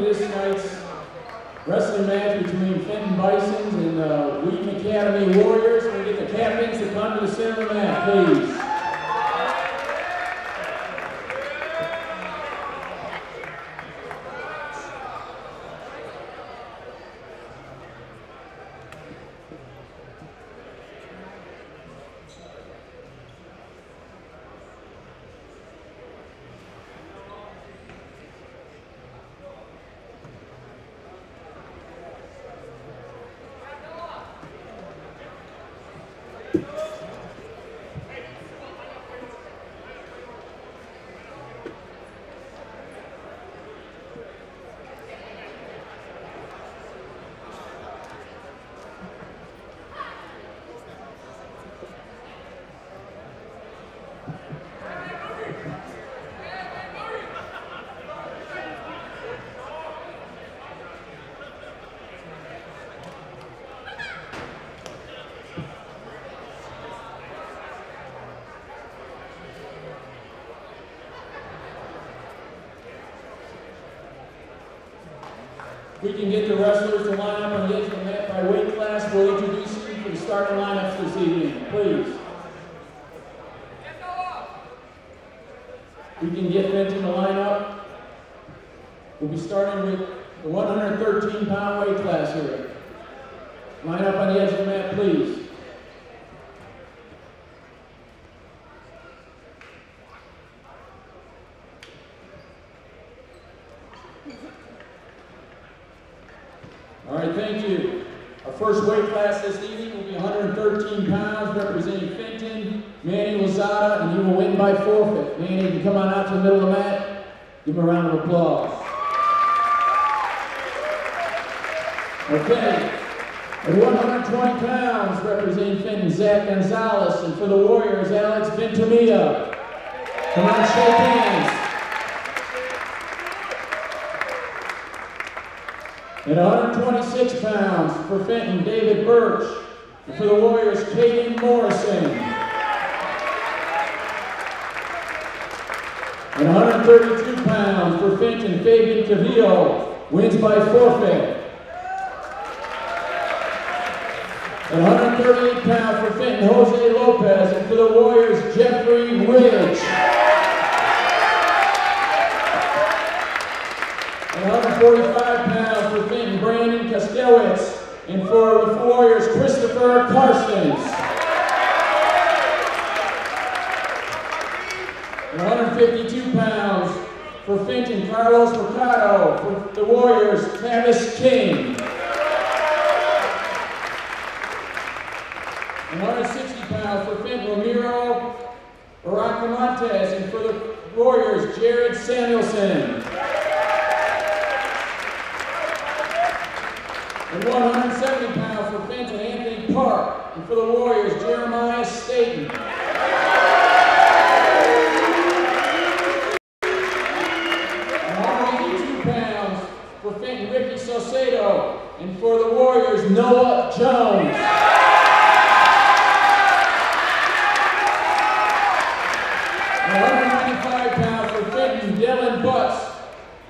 this night's wrestling match between Fenton Bisons and Wheaton Academy Warriors. Can we get the captains to come to the center of the mat, please? We can get the wrestlers to line up on the edge of the mat by weight class. We'll introduce you for the starting lineups this evening, please. We can get Fenton to line up. We'll be starting with the 113-pound weight class here. Line up on the edge of the mat, please. All right, thank you. Our first weight class this evening will be 113 pounds, representing Fenton, Manny Lozada, and he will win by forfeit. Manny, you can come on out to the middle of the mat. Give him a round of applause. Okay, at 120 pounds, representing Fenton, Zach Gonzalez, and for the Warriors, Alex Ventimilla. Come on, shake hands. At 126 pounds, for Fenton, David Birch. And for the Warriors, Caden Morrison. At 132 pounds, for Fenton, Fabian Cavillo, wins by forfeit. At 138 pounds, for Fenton, Jose Lopez. And for the Warriors, Jeffrey Ridge. At 145 pounds, for Fenton, Brandon Kostelwitz, and for the Warriors, Christopher Carstens. At 152 pounds, for Fenton, Carlos Mercado, for the Warriors, Tavis King. At 160 pounds, for Fenton, Ramiro Baracamontes, and for the Warriors, Jared Samuelson. At 170 pounds, for Fenton, Anthony Park, and for the Warriors, Jeremiah Staten. At 182 pounds, for Fenton, Ricky Saucedo, and for the Warriors, Noah Jones. At 195 pounds, for Fenton, Dylan Butts,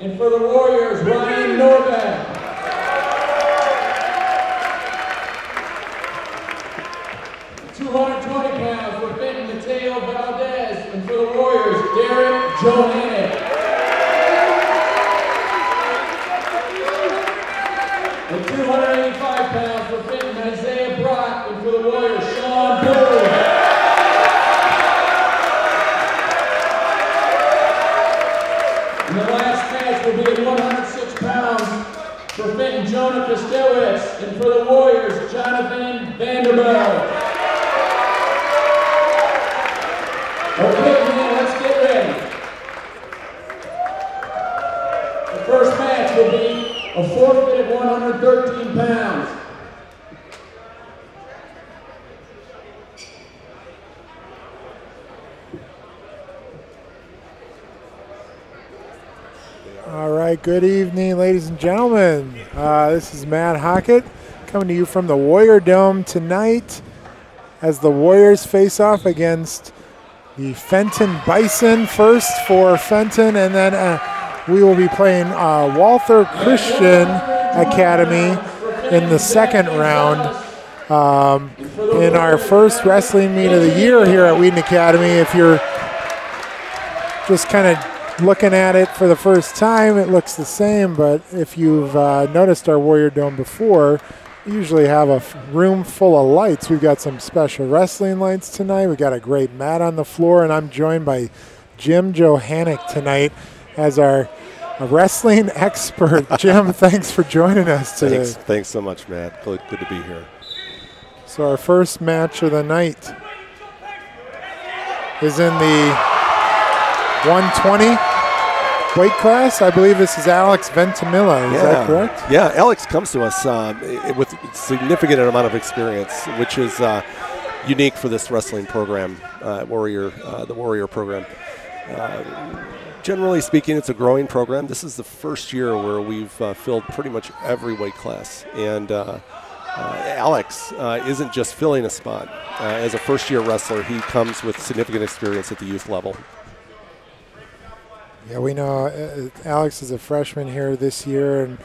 and for the Warriors, Ryan Norbeck. 220 pounds, for Fenton, Mateo Valdez, and for the Warriors, Derek Johannick. At 285 pounds, for Fenton, Isaiah Brock, and for the Warriors, Shawn Booth. And the last match will be at 106 pounds, for Fenton, Jonah Kostelwitz, and for the Warriors, Jonathan Vanderbilt. Okay, man, let's get ready. The first match will be a forfeit at 113 pounds. All right, good evening, ladies and gentlemen. This is Matt Hockett coming to you from the Warrior Dome tonight as the Warriors face off against the Fenton Bison, first for Fenton, and then we will be playing Walther Christian Academy in the second round in our first wrestling meet of the year here at Wheaton Academy. If you're just kind of looking at it for the first time, it looks the same, but if you've noticed our Warrior Dome before, we usually have a room full of lights. We've got some special wrestling lights tonight. We've got a great mat on the floor, and I'm joined by Jim Johannick tonight as our wrestling expert. Jim, thanks for joining us today. Thanks so much, Matt. Good to be here. So our first match of the night is in the 120 weight class. I believe this is Alex Ventimilla. Is that correct? Yeah, Alex comes to us with a significant amount of experience, which is unique for this wrestling program, the Warrior program. Generally speaking, it's a growing program. This is the first year where we've filled pretty much every weight class. And Alex isn't just filling a spot. As a first-year wrestler, he comes with significant experience at the youth level. Yeah, we know Alex is a freshman here this year, and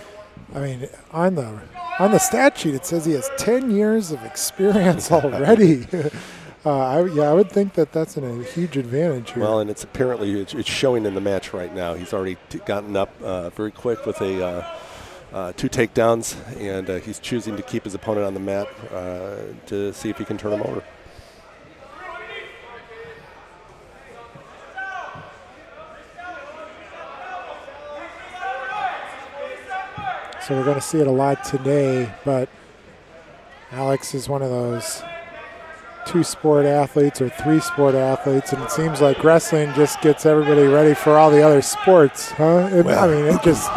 I mean, on the stat sheet it says he has 10 years of experience already. I would think that that's a huge advantage here. Well, and it's apparently it's showing in the match right now. He's already gotten up very quick with a 2 takedowns, and he's choosing to keep his opponent on the mat to see if he can turn him over. So we're going to see it a lot today, but Alex is one of those 2-sport athletes or 3-sport athletes, and it seems like wrestling just gets everybody ready for all the other sports, huh? I mean, it just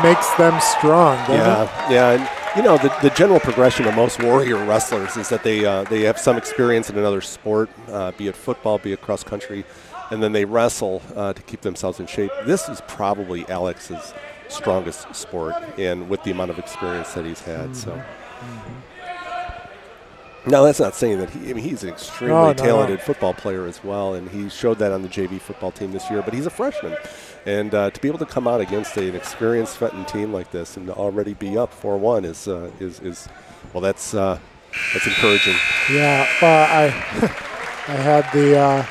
makes them strong, doesn't it? Yeah, and you know, the general progression of most Warrior wrestlers is that they have some experience in another sport, be it football, be it cross country, and then they wrestle to keep themselves in shape. This is probably Alex's strongest sport, and with the amount of experience that he's had. Now, that's not saying that he's an extremely talented football player as well, and he showed that on the JV football team this year, but he's a freshman. And to be able to come out against an experienced Fenton team like this and already be up 4-1 is well, that's encouraging. Yeah, I had the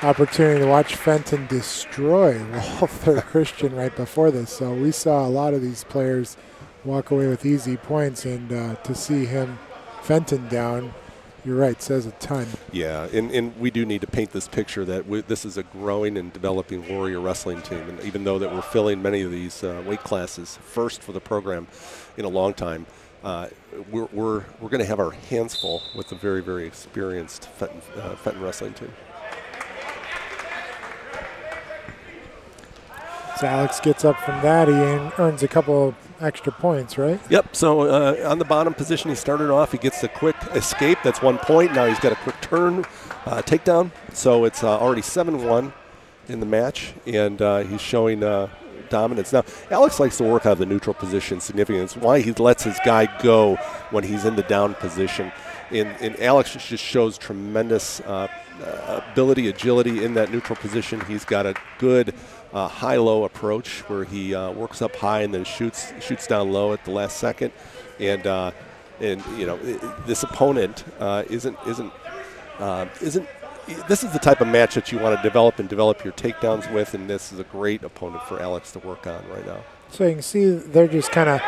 opportunity to watch Fenton destroy Walther Christian right before this, so we saw a lot of these players walk away with easy points, and to see him Fenton down, you're right, says a ton. Yeah, and we do need to paint this picture that this is a growing and developing Warrior wrestling team, and even though that we're filling many of these weight classes first for the program in a long time, we're going to have our hands full with a very, very experienced Fenton wrestling team. So Alex gets up from that. He earns a couple of extra points, right? Yep. So on the bottom position, he started off. He gets a quick escape. That's 1 point. Now he's got a quick turn, takedown. So it's already 7-1 in the match, and he's showing dominance. Now, Alex likes to work out of the neutral position significantly. It's why he lets his guy go when he's in the down position. And Alex just shows tremendous ability, agility in that neutral position. He's got a good high-low approach where he works up high and then shoots down low at the last second. And you know, this opponent isn't. This is the type of match that you want to develop your takedowns with, and this is a great opponent for Alex to work on right now. So you can see they're just kind of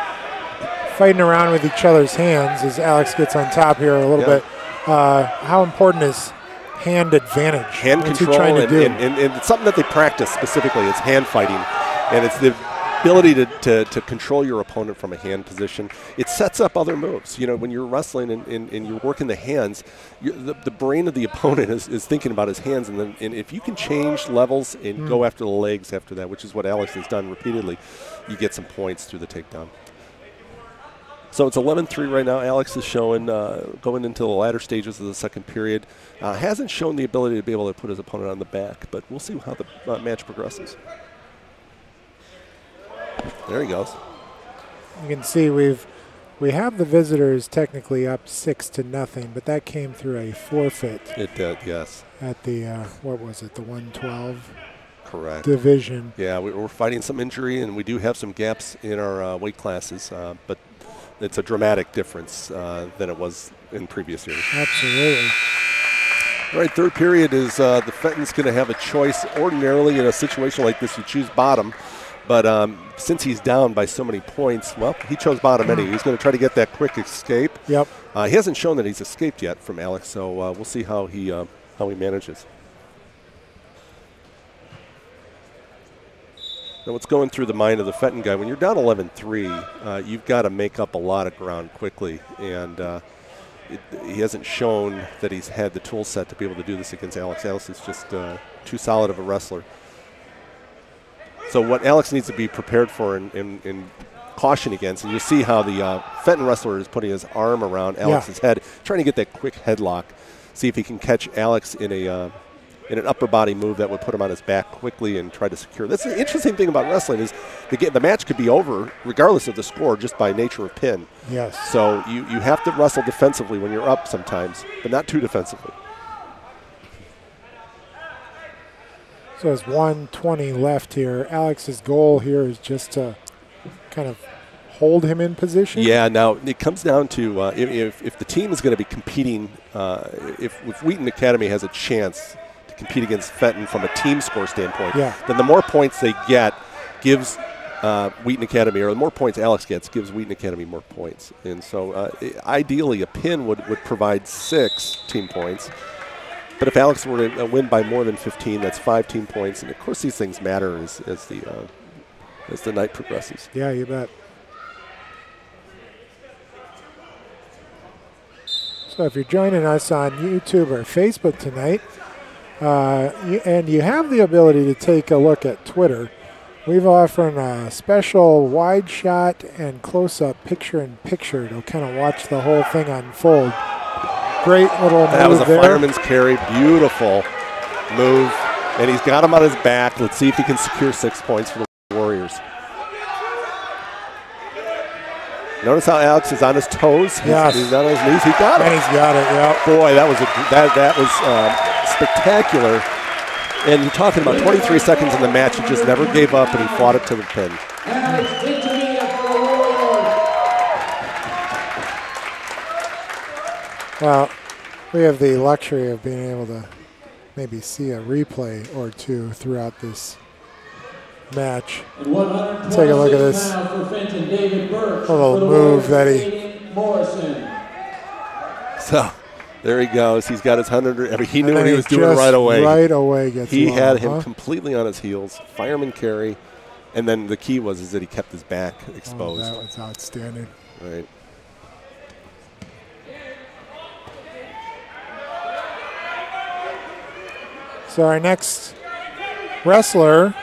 fighting around with each other's hands as Alex gets on top here a little bit. How important is hand advantage? Hand control, and it's something that they practice specifically. It's hand fighting, and it's the ability to control your opponent from a hand position. It sets up other moves. You know, when you're wrestling and you're working the hands, the brain of the opponent is thinking about his hands, and if you can change levels and go after the legs after that, which is what Alex has done repeatedly, you get some points through the takedown. So it's 11-3 right now. Alex is showing going into the latter stages of the second period. Hasn't shown the ability to be able to put his opponent on the back, but we'll see how the match progresses. There he goes. You can see we have the visitors technically up 6-0, but that came through a forfeit. It did, yes. At the what was it, the 112? Correct. division. Yeah, we're fighting some injury, and we do have some gaps in our weight classes, but it's a dramatic difference than it was in previous years. Absolutely. All right, third period is the Fenton's going to have a choice. Ordinarily, in a situation like this, you choose bottom. But since he's down by so many points, well, he chose bottom anyway. He's going to try to get that quick escape. Yep. He hasn't shown that he's escaped yet from Alex, so we'll see how he manages. Now, what's going through the mind of the Fenton guy, when you're down 11-3, you've got to make up a lot of ground quickly. And he hasn't shown that he's had the tool set to be able to do this against Alex. Alex is just too solid of a wrestler. So what Alex needs to be prepared for and caution against, and you see how the Fenton wrestler is putting his arm around Alex's head, trying to get that quick headlock, see if he can catch Alex in an upper body move that would put him on his back quickly and try to secure. That's the interesting thing about wrestling is the match could be over regardless of the score just by nature of pin. Yes. So you have to wrestle defensively when you're up sometimes, but not too defensively. So there's 1:20 left here. Alex's goal here is just to kind of hold him in position. Yeah, now it comes down to if the team is going to be competing, if Wheaton Academy has a chance to compete against Fenton from a team score standpoint, then the more points they get gives Wheaton Academy, or the more points Alex gets, gives Wheaton Academy more points. And so ideally a pin would provide 6 team points. But if Alex were to win by more than 15, that's 5 team points. And of course these things matter as the night progresses. Yeah, you bet. So if you're joining us on YouTube or Facebook tonight, and you have the ability to take a look at Twitter, we've offered a special wide shot and close-up picture-in-picture to kind of watch the whole thing unfold. Great little move there. That was a fireman's carry. Beautiful move. And he's got him on his back. Let's see if he can secure 6 points for the Warriors. Notice how Alex is on his toes. Yes. He's on his knees. He got it. And he's got it, yeah. Boy, that was spectacular. And you're talking about 23 seconds in the match. He just never gave up, and he fought it to the pin. Well, we have the luxury of being able to maybe see a replay or two throughout this match. Take a look at this little move that he... So, there he goes. He's got his 100. I mean, he knew what he was doing right away. Right away gets He long, had him completely on his heels, fireman carry, and then the key was that he kept his back exposed. Oh, that was outstanding. Right. So our next wrestler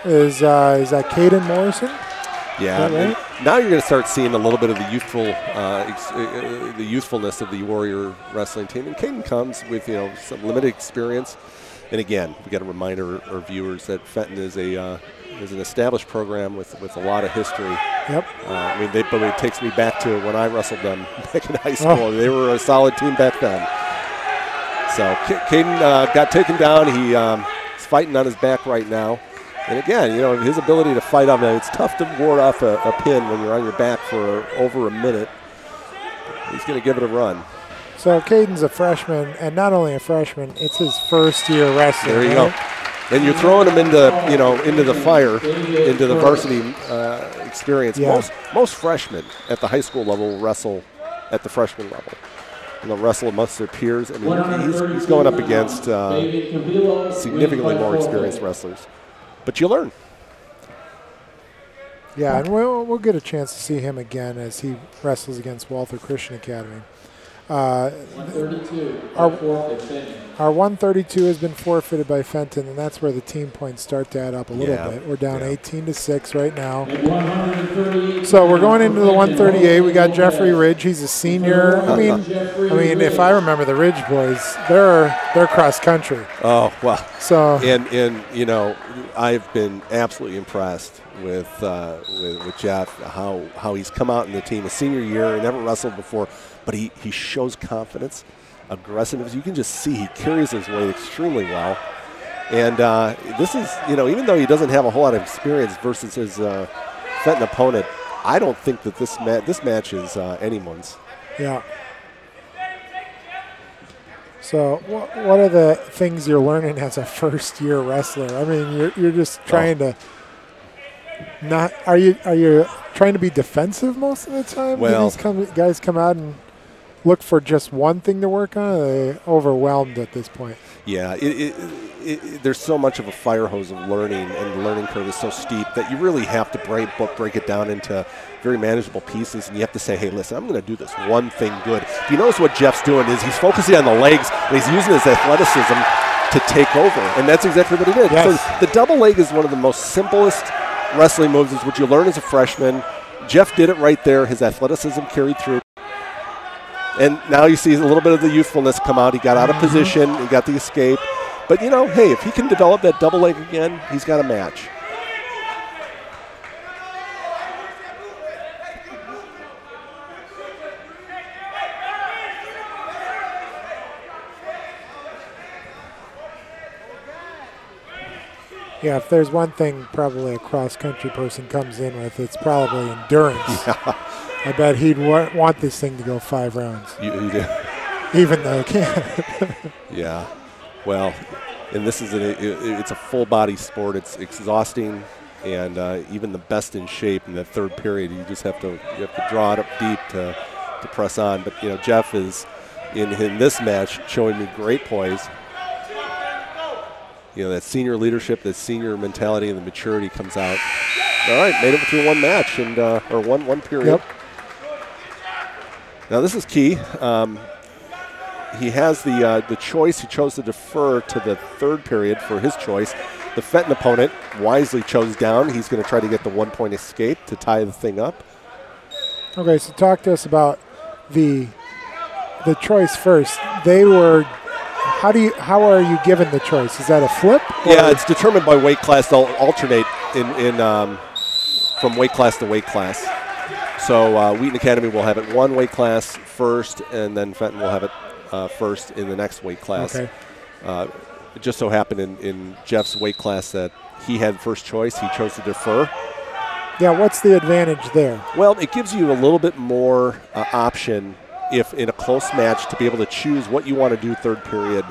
is that Caden Morrison? Yeah. Right? Now you're going to start seeing a little bit of the youthfulness of the Warrior wrestling team. And Caden comes with some limited experience. And again, we got to remind our viewers that Fenton is an established program with a lot of history. Yep. But it takes me back to when I wrestled them back in high school. Oh. They were a solid team back then. So Caden got taken down. He's fighting on his back right now. And again, his ability to fight off, it's tough to ward off a pin when you're on your back for over a minute. He's going to give it a run. So Caden's a freshman, and not only a freshman, it's his first year wrestling. There you go. And you're throwing him into the fire, into the varsity experience. Yeah. Most freshmen at the high school level will wrestle at the freshman level. And they'll wrestle amongst their peers. I mean, he's going up against significantly more experienced wrestlers. But you learn. Yeah, and we'll get a chance to see him again as he wrestles against Walther Christian Academy. 132. Our 132 has been forfeited by Fenton, and that's where the team points start to add up a little bit. We're down 18-6 right now. So we're going into the 138. We got Jeffrey Ridge. He's a senior. I mean, if I remember the Ridge boys, they're cross country. Oh wow. So and I've been absolutely impressed with Jeff, how he's come out in the team. A senior year, he never wrestled before, but he shows confidence, aggressiveness. You can just see he carries his weight extremely well. And this is, even though he doesn't have a whole lot of experience versus his Fenton opponent, I don't think that this match is anyone's. Yeah. So what are the things you're learning as a first-year wrestler? I mean, you're just trying to not. Are you trying to be defensive most of the time? Well, do these guys come out and look for just one thing to work on? Or are they overwhelmed at this point? Yeah, there's so much of a fire hose of learning, and the learning curve is so steep that you really have to break it down into very manageable pieces, and you have to say, hey, listen, I'm going to do this one thing good. If you notice what Jeff's doing is he's focusing on the legs, and he's using his athleticism to take over, and that's exactly what he did. Yes. So the double leg is one of the most simplest wrestling moves, is what you learn as a freshman. Jeff did it right there. His athleticism carried through. And now you see a little bit of the youthfulness come out. He got out of position. He got the escape. But, hey, if he can develop that double leg again, he's got a match. Yeah, if there's one thing probably a cross-country person comes in with, it's probably endurance. Yeah. I bet he'd want this thing to go 5 rounds. You do. Even though it can't. Yeah. Well, and this is it's a full-body sport. It's exhausting, and even the best in shape in that third period, you have to draw it up deep to press on. But, Jeff is, in this match, showing me great poise. That senior leadership, that senior mentality, and the maturity comes out. All right, made it through one match and or one period. Yep. Now this is key. He has the choice. He chose to defer to the third period for his choice. The Fenton opponent wisely chose down. He's going to try to get the 1-point escape to tie the thing up. Okay, so talk to us about the choice first. They were. How are you given the choice? Is that a flip? Yeah, it's determined by weight class. They'll alternate in from weight class to weight class. So Wheaton Academy will have it one weight class first, and then Fenton will have it first in the next weight class. Okay. It just so happened in Jeff's weight class that he had first choice. He chose to defer. Yeah, what's the advantage there? Well, it gives you a little bit more option if in a close match to be able to choose what you want to do third period.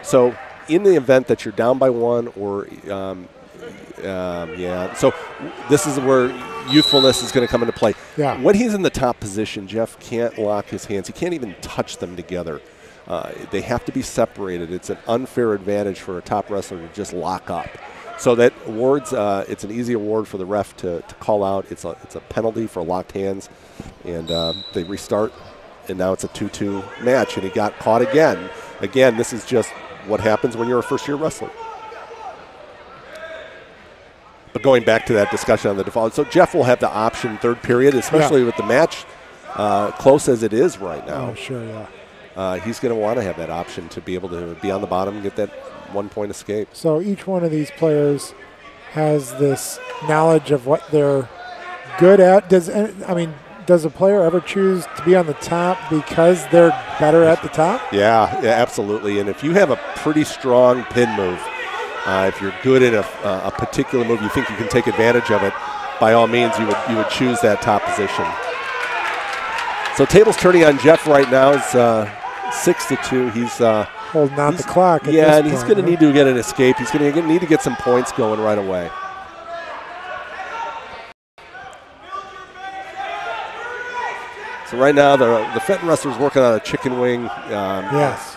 So in the event that you're down by one or so this is where youthfulness is going to come into play. Yeah. When he's in the top position, Jeff can't lock his hands. He can't even touch them together. They have to be separated. It's an unfair advantage for a top wrestler to just lock up. So that awards, it's an easy award for the ref to call out. It's a penalty for locked hands, and they restart. And now it's a 2-2 match, and he got caught again. Again, this is just what happens when you're a first-year wrestler. But going back to that discussion on the default, so Jeff will have the option third period, especially with the match close as it is right now. Oh, sure, yeah. He's going to want to have that option to be able to be on the bottom and get that 1-point escape. So each one of these players has this knowledge of what they're good at. Does a player ever choose to be on the top because they're better at the top? Yeah, absolutely. And if you have a pretty strong pin move, if you're good at a particular move, you think you can take advantage of it, by all means, you would choose that top position. So table's turning on Jeff right now. It's 6-2. He's holding on the clock. Yeah, and he's going to need to get an escape. He's going to need to get some points going right away. So right now, the Fenton wrestler's working on a chicken wing. Yes.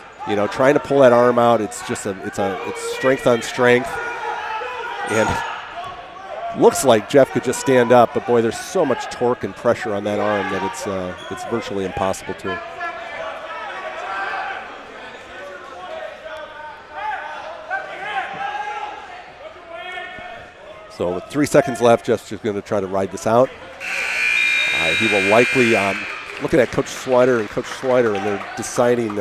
Trying to pull that arm out. It's just it's strength on strength, and looks like Jeff could just stand up. But boy, there's so much torque and pressure on that arm that it's virtually impossible to. So with 3 seconds left, Jeff's just going to try to ride this out. He will likely, looking at Coach Swider and Coach Swider, and they're deciding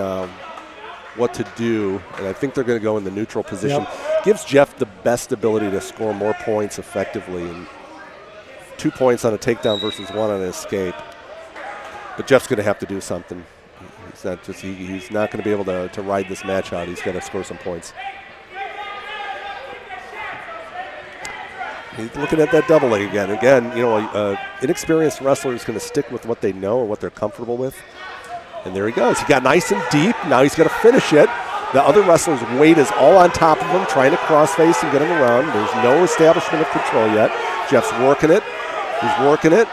what to do. And I think they're going to go in the neutral position. Yep. Gives Jeff the best ability to score more points effectively. And 2 points on a takedown versus 1 on an escape. But Jeff's going to have to do something. He's not going to be able to ride this match out. He's got to score some points. He's looking at that double leg again. Again, you know, inexperienced wrestler is going to stick with what they know and what they're comfortable with. And there he goes. He got nice and deep. Now he's going to finish it. The other wrestler's weight is all on top of him, trying to cross-face and get him around. There's no establishment of control yet. Jeff's working it. He's working it.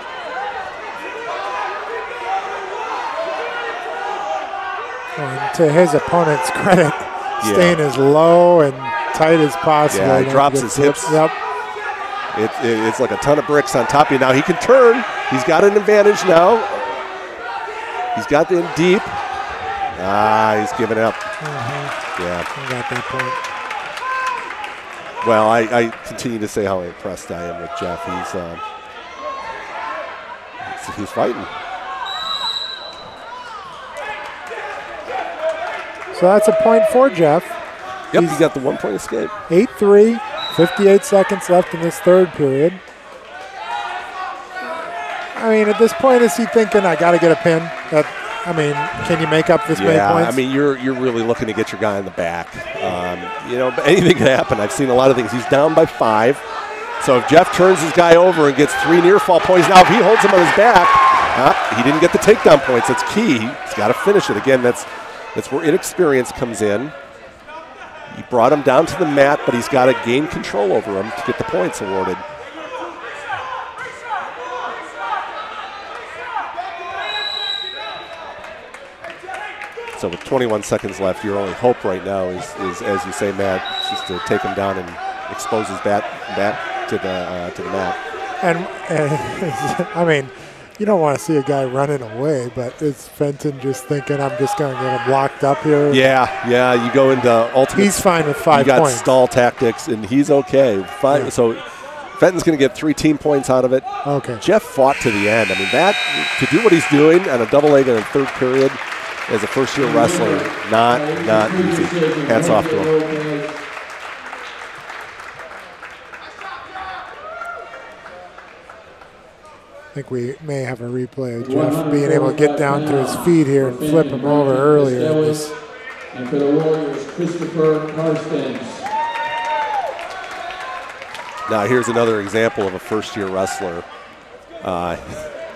And to his opponent's credit, staying as low and tight as possible. Yeah, he drops his hips. Yep. It's like a ton of bricks on top of you. Now he can turn. He's got an advantage now. He's got in deep. He's giving up. Yeah. I got that point. Well, I continue to say how impressed I am with Jeff. He's fighting. So that's a point for Jeff. Yep, he got the 1 point escape. 8-3, 58 seconds left in this third period. I mean, at this point, is he thinking, I got to get a pin? Can you make up this many points? I mean, you're really looking to get your guy in the back. But anything can happen. I've seen a lot of things. He's down by 5. So if Jeff turns his guy over and gets 3 near fall points, now if he holds him on his back, he didn't get the takedown points. That's key. He's got to finish it. Again, that's where inexperience comes in. He brought him down to the mat, but he's got to gain control over him to get the points awarded. So with 21 seconds left, your only hope right now is as you say, Matt, just to take him down and expose his back to the mat. And I mean, you don't want to see a guy running away, but is Fenton just thinking, I'm just going to get him locked up here? Yeah, you go into ultimate. He's fine with 5 points. You got stall tactics, and he's okay. Yeah. So Fenton's going to get 3 team points out of it. Okay. Jeff fought to the end. I mean, that to do what he's doing on a double leg in the third period as a first-year wrestler, not easy. Hats off to him. I think we may have a replay of Jeff being able to get down to his feet here and flip him over earlier. And for the Warriors, Christopher Karstens. Now here's another example of a first-year wrestler.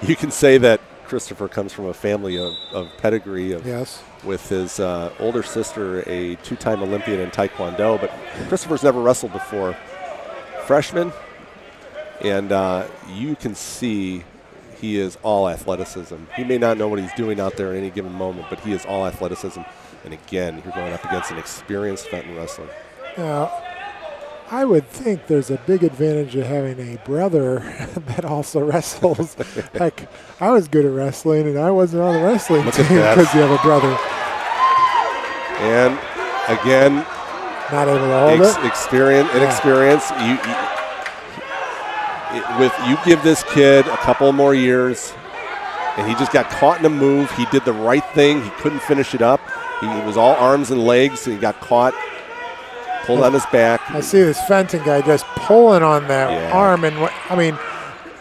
You can say that Christopher comes from a family of pedigree with his older sister, a 2-time Olympian in Taekwondo, but Christopher's never wrestled before. Freshman. And you can see he is all athleticism. He may not know what he's doing out there at any given moment, but he is all athleticism. And again, you're going up against an experienced Fenton wrestler. Now, I would think there's a big advantage of having a brother that also wrestles. Heck, I was good at wrestling, and I wasn't on the wrestling team because you have a brother. And again, not able to hold it. Inexperience. You give this kid a couple more years, and he just got caught in a move. He did the right thing. He couldn't finish it up. He was all arms and legs, and he got caught, pulled on his back. I see this Fenton guy just pulling on that arm, and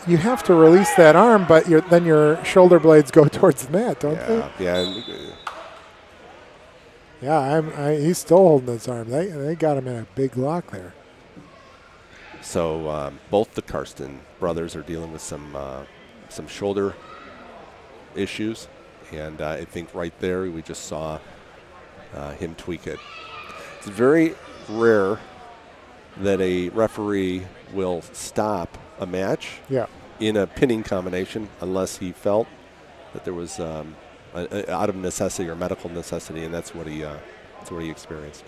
you have to release that arm, but then your shoulder blades go towards the mat, don't they? Yeah. He's still holding his arm. They got him in a big lock there. So both the Karsten brothers are dealing with some shoulder issues, and I think right there we just saw him tweak it. It's very rare that a referee will stop a match in a pinning combination unless he felt that there was out of necessity or medical necessity, and that's what he experienced.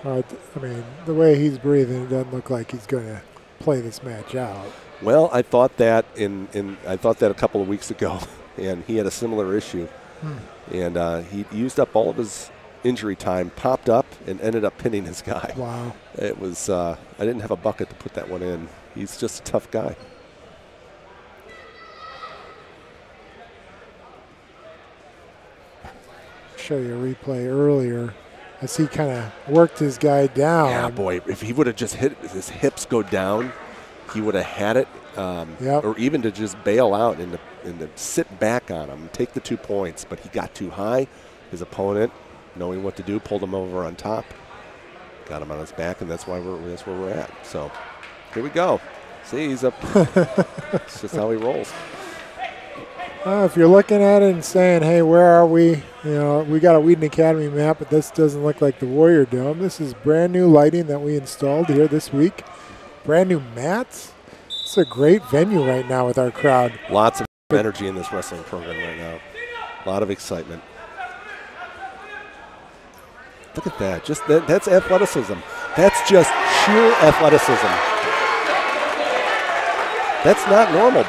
I mean, the way he's breathing, it doesn't look like he's going to play this match out. Well, I thought that I thought that a couple of weeks ago, and he had a similar issue, and he used up all of his injury time, popped up, and ended up pinning his guy. Wow! It was I didn't have a bucket to put that one in. He's just a tough guy. Show you a replay earlier. As he kind of worked his guy down. Yeah, boy, if he would have just hit his hips go down, he would have had it. Or even to just bail out and to sit back on him, take the 2 points. But he got too high. His opponent, knowing what to do, pulled him over on top. got him on his back, and that's where we're at. So here we go. See, he's up. It's just how he rolls. If you're looking at it and saying, hey, where are we? You know, we got a Wheaton Academy map, but this doesn't look like the Warrior Dome. This is brand new lighting that we installed here this week. Brand new mats. It's a great venue right now with our crowd. Lots of energy in this wrestling program right now. A lot of excitement. Look at that. Just that's athleticism. That's just sheer athleticism. That's not normal.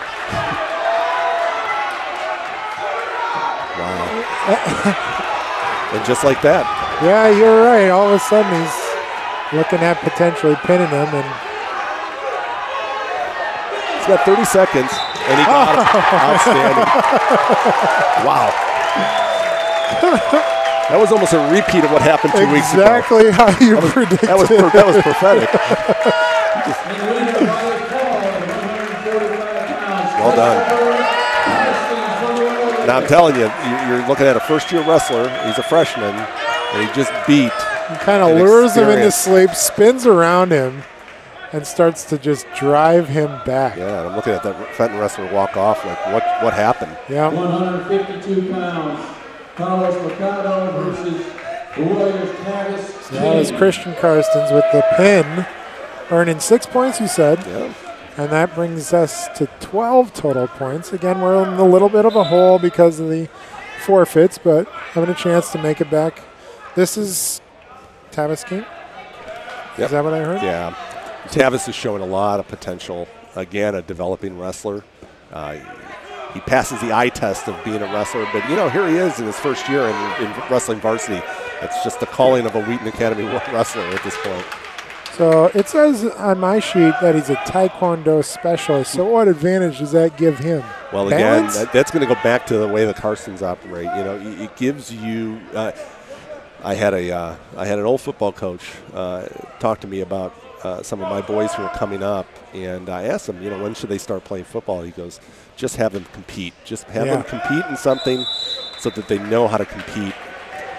Wow. And just like that. Yeah, you're right. All of a sudden he's looking at potentially pinning him. And he's got 30 seconds, and he got him. Outstanding. Wow. That was almost a repeat of what happened 2 weeks ago. Exactly how you predicted. That was prophetic. Well done. Now I'm telling you, you're looking at a first-year wrestler. He's a freshman, and he just beat. He kind of lures him into sleep, spins around him, and starts to just drive him back. Yeah, and I'm looking at that Fenton wrestler walk off. Like, what happened? Yeah. 152 pounds. Carlos Mercado versus the Warriors, Tavis. So that was Christian Karstens with the pin, earning 6 points, you said. Yeah. And that brings us to 12 total points. Again, we're in a little bit of a hole because of the forfeits, but having a chance to make it back. This is Tavis King? Yep. Is that what I heard? Yeah. Tavis is showing a lot of potential. Again, a developing wrestler. He passes the eye test of being a wrestler, but, you know, here he is in his first year in wrestling varsity. It's just the calling of a Wheaton Academy wrestler at this point. So it says on my sheet that he's a Taekwondo specialist. So what advantage does that give him? Well, Balance? again, that's going to go back to the way the Karstens operate. You know, it gives you. I had an old football coach talk to me about some of my boys who are coming up, and I asked him, you know, when should they start playing football? He goes, just have them compete. Just have them compete in something so that they know how to compete.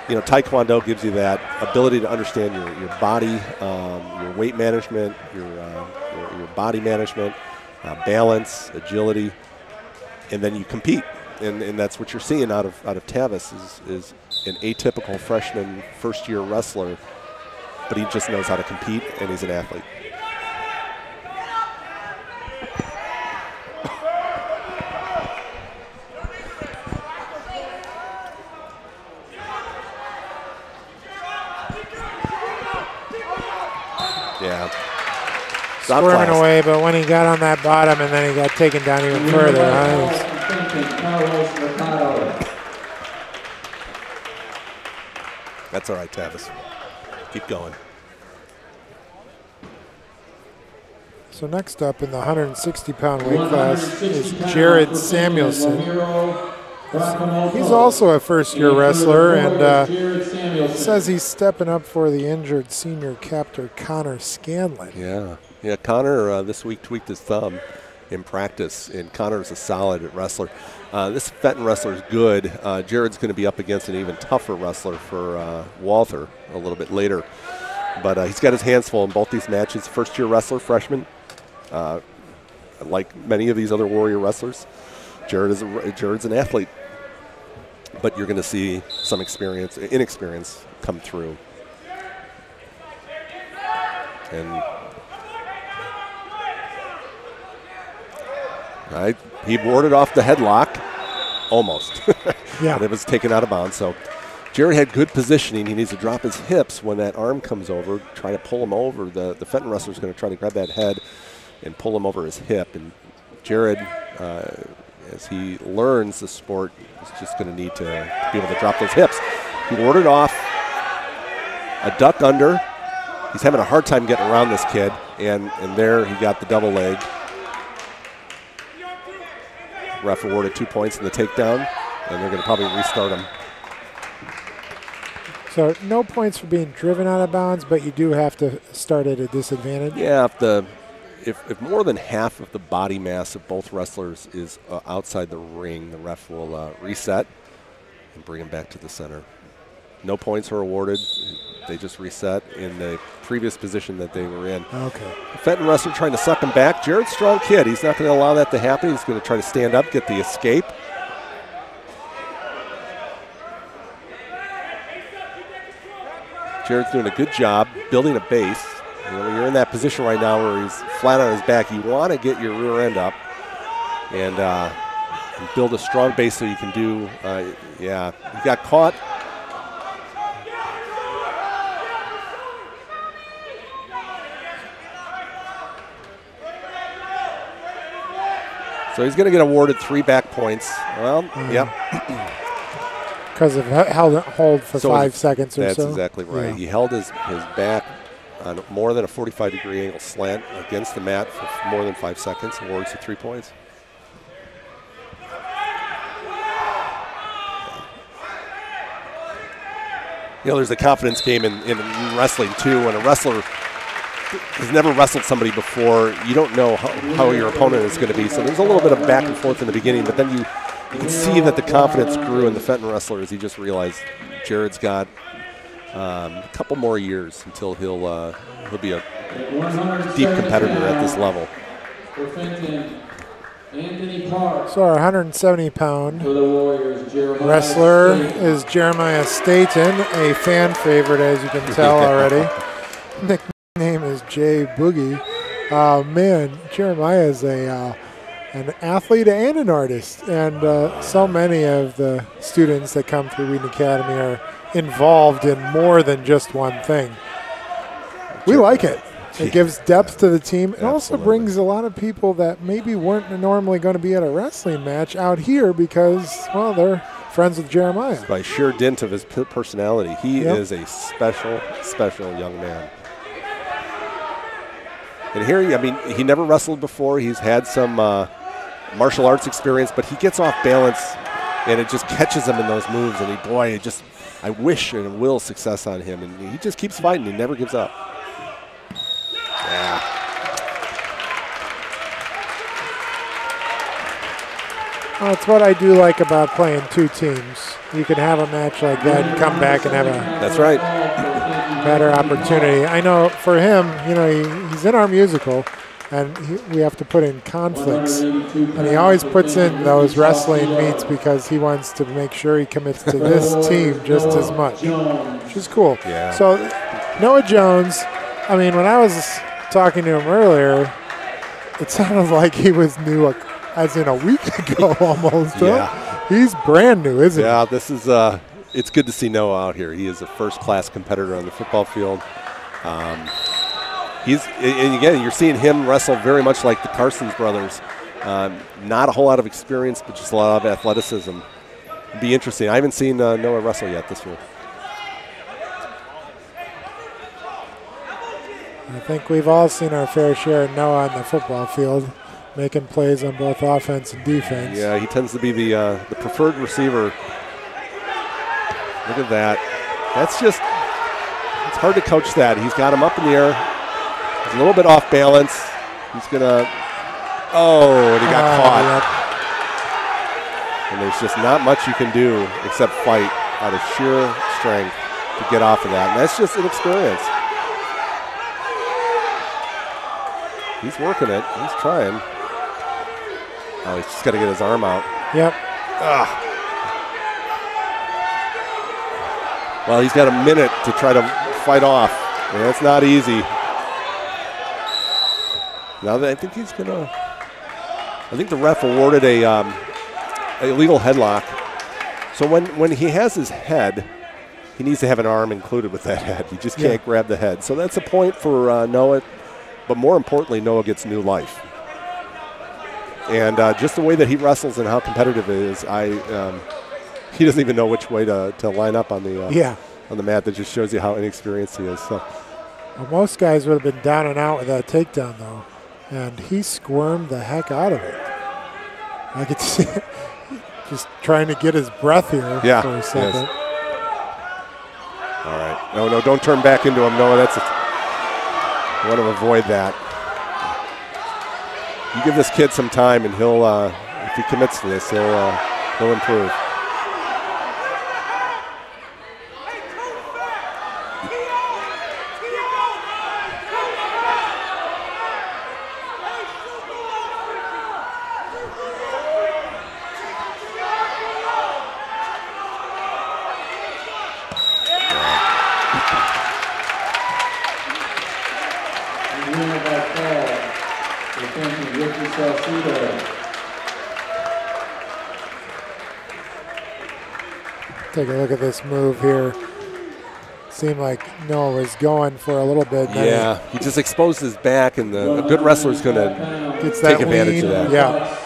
You know, Taekwondo gives you that ability to understand your body, your weight management, your body management, balance, agility, and then you compete. And that's what you're seeing out of Tavis is an atypical freshman first-year wrestler, but he just knows how to compete, and he's an athlete. Yeah. Squirming away, but when he got on that bottom and then he got taken down even further. That's all right, Tavis. Keep going. So next up in the 160-pound weight class is Jared Samuelson. He's also a first-year wrestler, and says he's stepping up for the injured senior captor Connor Scanlon. Yeah. Connor this week tweaked his thumb in practice, and Connor's a solid wrestler. This Fenton wrestler is good. Jared's going to be up against an even tougher wrestler for Walther a little bit later, but he's got his hands full in both these matches. First-year wrestler, freshman, like many of these other Warrior wrestlers. Jared's an athlete. But you're going to see some inexperience come through. And he warded off the headlock, almost. Yeah. But it was taken out of bounds. So Jared had good positioning. He needs to drop his hips when that arm comes over, try to pull him over. The Fenton wrestler is going to try to grab that head and pull him over his hip. And Jared, as he learns the sport, he's just going to need to be able to drop those hips. He warded off a duck under. He's having a hard time getting around this kid, and there he got the double leg. Ref awarded 2 points in the takedown, and they're going to probably restart him. So no points for being driven out of bounds, but you do have to start at a disadvantage. Yeah, if more than half of the body mass of both wrestlers is outside the ring, the ref will reset and bring him back to the center. No points are awarded. They just reset in the previous position that they were in. Okay. Fenton wrestler trying to suck him back. Jared's a strong kid. He's not going to allow that to happen. He's going to try to stand up, get the escape. Jared's doing a good job building a base. You know, when you're in that position right now where he's flat on his back, you want to get your rear end up and build a strong base so you can do, yeah, he got caught. So he's going to get awarded 3 back points. Well, yeah. Because of hold for 5 seconds or so. That's exactly right. Yeah. He held his back on more than a 45-degree angle slant against the mat for more than 5 seconds. Awards you 3 points. You know, there's a confidence game in wrestling, too. When a wrestler has never wrestled somebody before, you don't know how your opponent is going to be. So there's a little bit of back and forth in the beginning, but then you can see that the confidence grew in the Fenton wrestler as he just realized Jared's got a couple more years until he'll be a deep competitor at this level. So our 170-pound wrestler is Jeremiah Staten, a fan favorite, as you can tell already. Nickname is Jay Boogie. Man, Jeremiah is an athlete and an artist, and so many of the students that come through Wheaton Academy are involved in more than just one thing. We like it. It gives depth to the team. It also brings a lot of people that maybe weren't normally going to be at a wrestling match out here because, well, they're friends with Jeremiah. By sheer dint of his personality, he is a special, special young man. And here, I mean, he never wrestled before. He's had some martial arts experience, but he gets off balance, and it just catches him in those moves. And I wish and will success on him. And he just keeps fighting. He never gives up. Yeah. Well, it's what I do like about playing 2 teams. You can have a match like that and come back and have a That's right. better opportunity. I know for him, you know, he's in our musical, and we have to put in conflicts. And he always puts in those wrestling meets because he wants to make sure he commits to this team just as much, which is cool. Yeah. So Noah Jones, I mean, when I was talking to him earlier, it sounded like he was new as in a week ago almost. Yeah. Huh? He's brand new, isn't he? Yeah, this is it's good to see Noah out here. He is a first-class competitor on the football field. And again, you're seeing him wrestle very much like the Carsons brothers. Not a whole lot of experience, but just a lot of athleticism. It'd be interesting. I haven't seen Noah wrestle yet this year. I think we've all seen our fair share of Noah on the football field, making plays on both offense and defense. Yeah, he tends to be the preferred receiver. Look at that. That's just, it's hard to coach that. He's got him up in the air. He's a little bit off balance. He's going to, and he got caught. Yep. And there's just not much you can do except fight out of sheer strength to get off of that. And that's just an experience. He's working it. He's trying. Oh, he's just got to get his arm out. Yep. Well, he's got a minute to try to fight off. And that's not easy. Now that I think he's going to, I think the ref awarded a illegal headlock. So when he has his head, he needs to have an arm included with that head. He just can't grab the head. So that's a point for Noah. But more importantly, Noah gets new life. And just the way that he wrestles and how competitive it is, he doesn't even know which way to line up on the mat. That just shows you how inexperienced he is. So, well, most guys would have been down and out with that takedown, though. And he squirmed the heck out of it. I could see it. Just trying to get his breath here for a second. Yes. All right. No, don't turn back into him, Noah. I want to avoid that. You give this kid some time, and he'll, if he commits to this, he'll improve. Take a look at this move here. Seemed like Noah was going for a little bit. Yeah, he just exposed his back, and a good wrestler is going to take advantage of that. Yeah.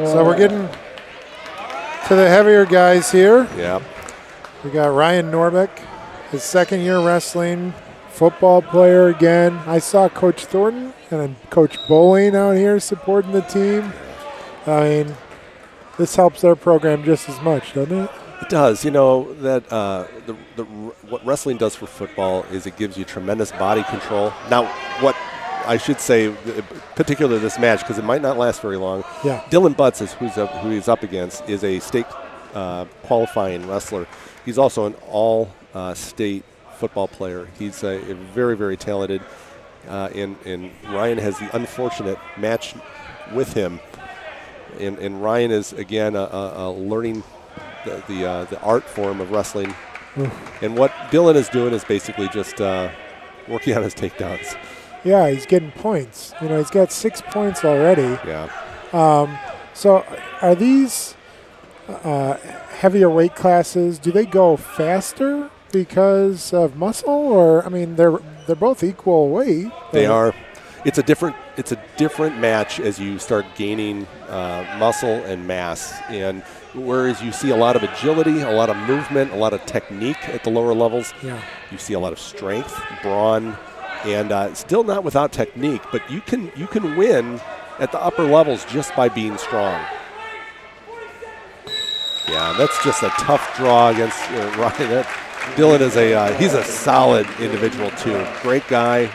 So we're getting to the heavier guys here. Yeah. We got Ryan Norbeck, his second year wrestling, football player again. I saw Coach Thornton and Coach Bowling out here supporting the team. I mean, this helps our program just as much, doesn't it? It does. You know, that what wrestling does for football is it gives you tremendous body control. Now, what I should say, particularly this match, because it might not last very long. Yeah. Dylan Butts is who he's up against, is a state qualifying wrestler. He's also an all-state football player. He's a very, very talented, and Ryan has the unfortunate match with him. And Ryan is, again, a learning the art form of wrestling. And what Dylan is doing is basically just working on his takedowns. Yeah, he's getting points. You know, he's got 6 points already. Yeah. So are these heavier weight classes, do they go faster because of muscle? Or, I mean, they're both equal weight. They are. It's a different match as you start gaining muscle and mass. And whereas you see a lot of agility, a lot of movement, a lot of technique at the lower levels, yeah, you see a lot of strength, brawn, and still not without technique. But you can win at the upper levels just by being strong. Yeah, that's just a tough draw against Ryan. Dylan is he's a solid individual too. Great guy.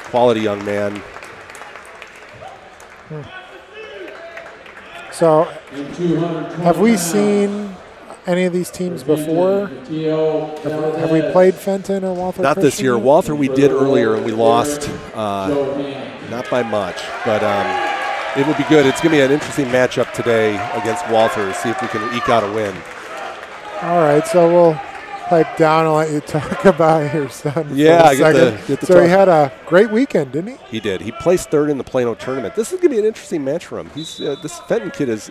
Quality young man. So, have we seen any of these teams before? Have we played Fenton or Walther? Not this year. Walther we did earlier, and we lost, not by much, but it would be good. It's going to be an interesting matchup today against Walther. See if we can eke out a win. All right, so we'll pipe down and let you talk about your son. Yeah, get the so he had a great weekend, didn't he? He did. He placed third in the Plano tournament. This is going to be an interesting match for him. He's this Fenton kid is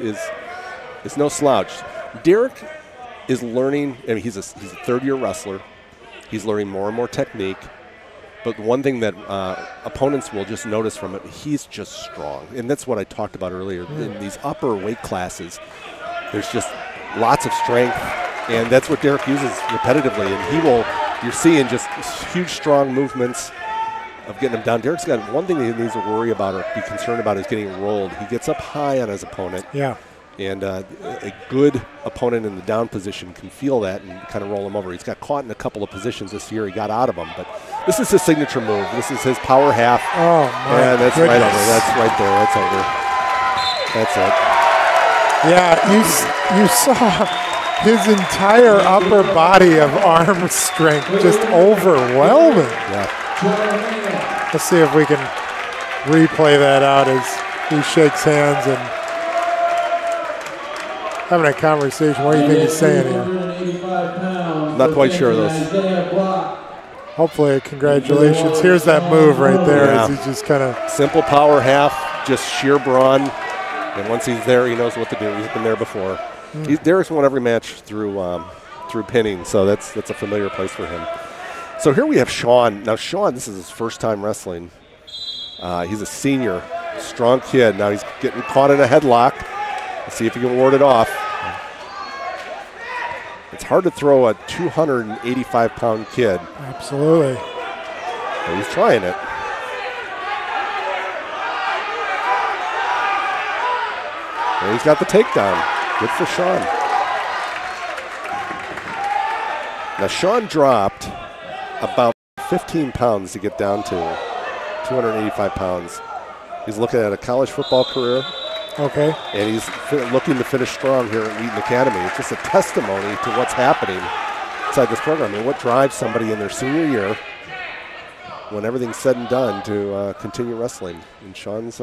no slouch. Derek is learning. I mean, he's a third-year wrestler. He's learning more and more technique. But one thing that opponents will just notice from it, he's just strong, and that's what I talked about earlier. In these upper weight classes, there's just lots of strength. And that's what Derek uses repetitively. And you're seeing just huge, strong movements of getting him down. Derek's got one thing that he needs to worry about or be concerned about is getting rolled. He gets up high on his opponent. Yeah. And a good opponent in the down position can feel that and kind of roll him over. He's got caught in a couple of positions this year. He got out of them. But this is his signature move. This is his power half. Oh, my And that's goodness. right over. That's right there. That's over. That's it. Yeah, you saw his entire upper body of arm strength just overwhelming. Yeah. Let's see if we can replay that out as he shakes hands and having a conversation. What do you think he's saying here? Not quite sure of those. Hopefully, congratulations. Here's that move right there Yeah. as he just kind of. Simple power half, just sheer brawn. And once he's there, he knows what to do. He's been there before. Derek's won every match through pinning, so that's a familiar place for him. So here we have Shawn. Now Shawn, this is his first time wrestling. He's a senior, strong kid. Now he's getting caught in a headlock. Let's see if he can ward it off. It's hard to throw a 285-pound kid. Absolutely. But he's trying it. And he's got the takedown. Good for Shawn. Now, Shawn dropped about 15 pounds to get down to 285 pounds. He's looking at a college football career. Okay. And he's looking to finish strong here at Wheaton Academy. It's just a testimony to what's happening inside this program and what drives somebody in their senior year when everything's said and done to continue wrestling. And Shawn's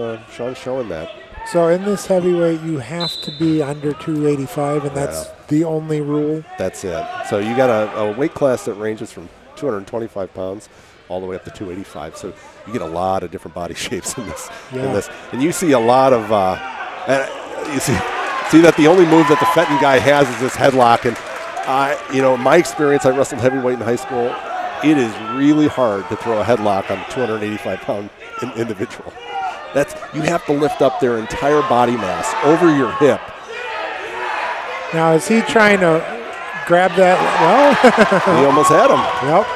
showing that. So in this heavyweight, you have to be under 285, and that's the only rule? That's it. So you got a weight class that ranges from 225 pounds all the way up to 285. So you get a lot of different body shapes in this. Yeah. And you see a lot of, you see that the only move that the Fenton guy has is this headlock. And, in my experience, I wrestled heavyweight in high school. It is really hard to throw a headlock on a 285-pound individual. You have to lift up their entire body mass over your hip. Now, is he trying to grab that? Well, he almost had him. Yep.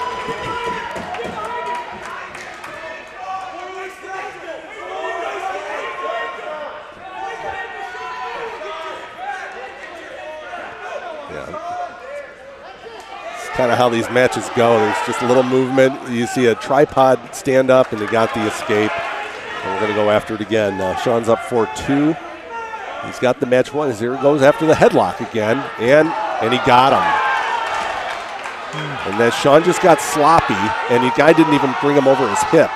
Kind of how these matches go. There's just a little movement. You see a tripod stand up, and he got the escape. And we're going to go after it again. Shawn's up 4-2. He's got the match won. Here he goes after the headlock again, and he got him. And then Shawn just got sloppy, and the guy didn't even bring him over his hip.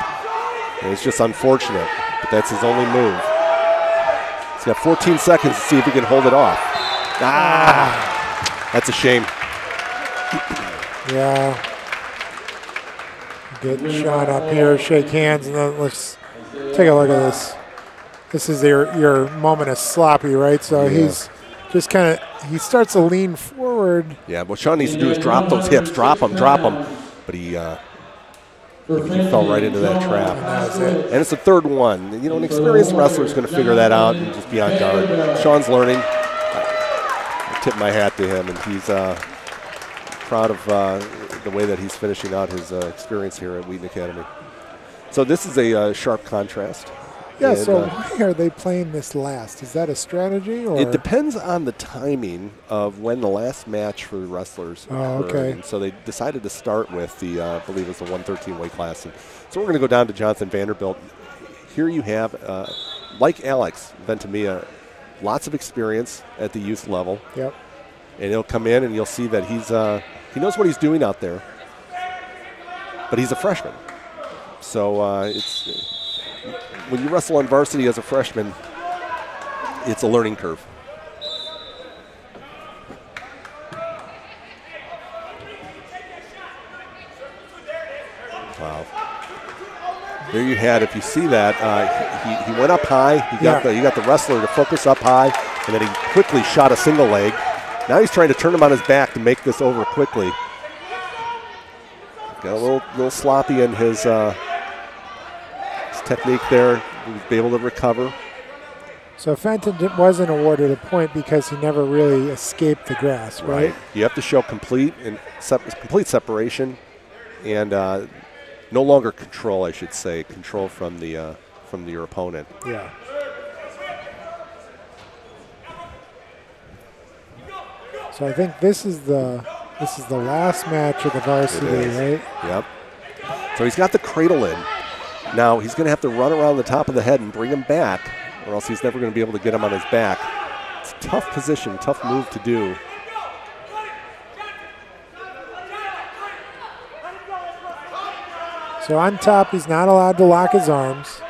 And it's just unfortunate, but that's his only move. He's got 14 seconds to see if he can hold it off. That's a shame. Yeah. Get Shawn up here, shake hands, and then let's take a look at this. This is your moment of sloppy, right? So he's just kind of, he starts to lean forward. Yeah, what Shawn needs to do is drop those hips, drop them. But he fell right into that trap. And it's the third one. An experienced wrestler is going to figure that out and just be on guard. Shawn's learning. I tip my hat to him, and he's proud of the way that he's finishing out his experience here at Wheaton Academy. So this is a sharp contrast. Yeah, and, so why are they playing this last? Is that a strategy? Or? It depends on the timing of when the last match for the wrestlers occurred. Okay. And so they decided to start with the, I believe it was the 113 weight class. And so we're going to go down to Jonathan Vanderbilt. Here you have, like Alex Ventimiglia, lots of experience at the youth level. Yep. And he'll come in and you'll see that he knows what he's doing out there. But he's a freshman. So when you wrestle on varsity as a freshman, it's a learning curve. Wow. There you had, if you see that, he went up high. You got the wrestler to focus up high, and then he quickly shot a single leg. Now he's trying to turn him on his back to make this over quickly. Got a little sloppy in his technique there. He was able to recover. So Fenton wasn't awarded a point because he never really escaped the grasp, right? You have to show complete separation and no longer control, I should say, control from your opponent. Yeah. So I think this is the last match of the varsity, right? Yep. So he's got the cradle in. Now he's going to have to run around the top of the head and bring him back, or else he's never going to be able to get him on his back. It's a tough position, tough move to do. So on top, he's not allowed to lock his arms.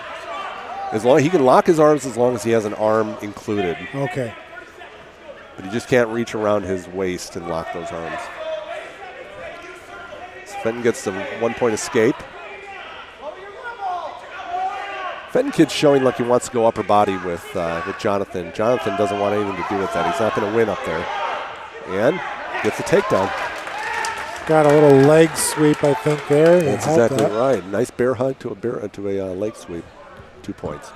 He can lock his arms as long as he has an arm included. Okay. But he just can't reach around his waist and lock those arms. So Fenton gets the 1-point escape. Fenton kid's showing like he wants to go upper body with Jonathan. Jonathan doesn't want anything to do with that. He's not going to win up there. And gets the takedown. Got a little leg sweep, I think, there. That's exactly right. Nice bear hug to a leg sweep. 2 points.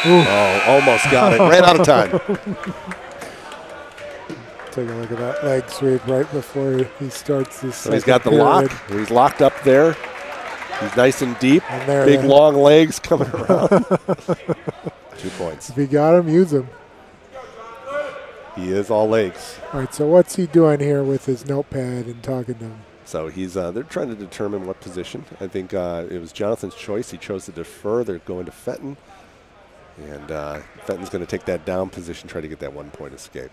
Ooh. Oh, almost got it. Ran out of time. Take a look at that leg sweep right before he starts this. So he's got the lock. He's locked up there. He's nice and deep. And there, big, long legs coming around. 2 points. If you got him, use him. He is all legs. All right, so what's he doing here with his notepad and talking to him? So he's they're trying to determine what position. I think it was Jonathan's choice. He chose to defer. They're going to Fenton. And Fenton's going to take that down position, try to get that 1-point escape.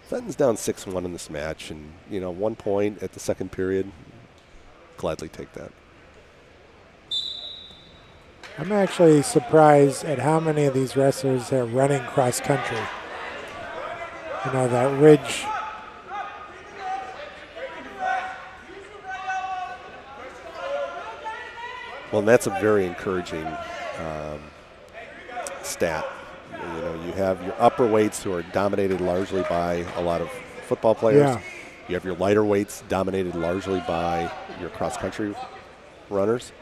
Fenton's down 6-1 in this match, and 1 point at the second period. Gladly take that. I'm actually surprised at how many of these wrestlers are running cross country. You know, that ridge. Well, and that's a very encouraging stat. You know, you have your upper weights who are dominated largely by a lot of football players. Yeah. You have your lighter weights dominated largely by your cross-country runners.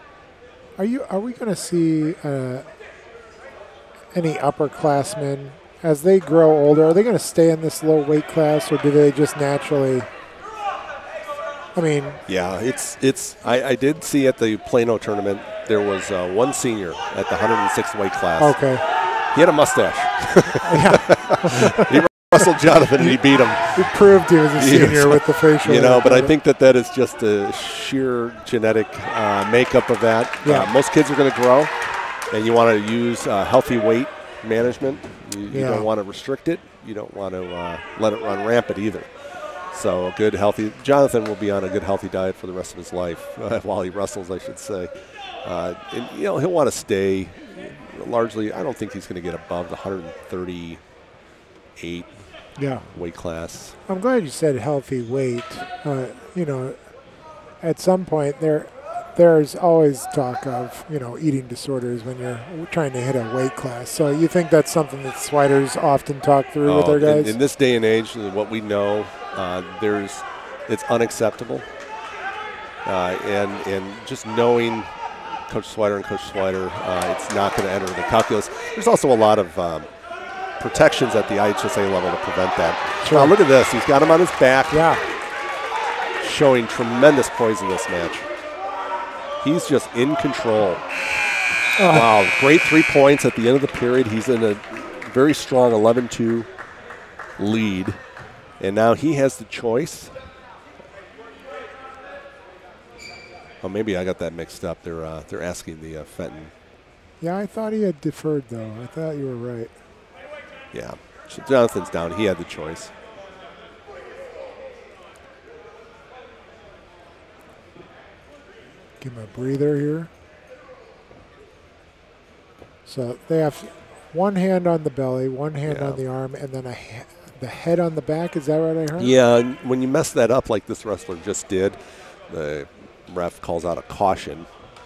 Are we going to see any upperclassmen as they grow older? Are they going to stay in this low weight class, or do they just naturally? I mean, yeah, it's. I did see at the Plano tournament there was one senior at the 106th weight class. Okay. He had a mustache. Yeah. He wrestled Jonathan and he beat him. He proved he was a senior with the facial. You know, but I think that is just a sheer genetic makeup of that. Yeah. Most kids are going to grow, and you want to use healthy weight management. You don't want to restrict it. You don't want to let it run rampant either. So a good, healthy – Jonathan will be on a good, healthy diet for the rest of his life while he wrestles, I should say. And, you know, he'll want to stay largely – I don't think he's going to get above the 138 weight class. I'm glad you said healthy weight. You know, at some point there's always talk of, you know, eating disorders when you're trying to hit a weight class. So you think that's something that Swiders often talk through with their guys? In this day and age, what we know – it's unacceptable, and just knowing Coach Swider and Coach Swider, it's not going to enter the calculus. There's also a lot of protections at the IHSA level to prevent that. Sure. Now look at this; he's got him on his back, showing tremendous poise in this match. He's just in control. Wow, great 3 points at the end of the period. He's in a very strong 11-2 lead. And now he has the choice. Oh, maybe I got that mixed up. They're asking the Fenton. Yeah, I thought he had deferred, though. I thought you were right. Yeah. So Jonathan's down. He had the choice. Give him a breather here. So they have one hand on the belly, one hand on the arm, and then the head on the back. Is that what I heard? Yeah, and when you mess that up like this wrestler just did, the ref calls out a caution.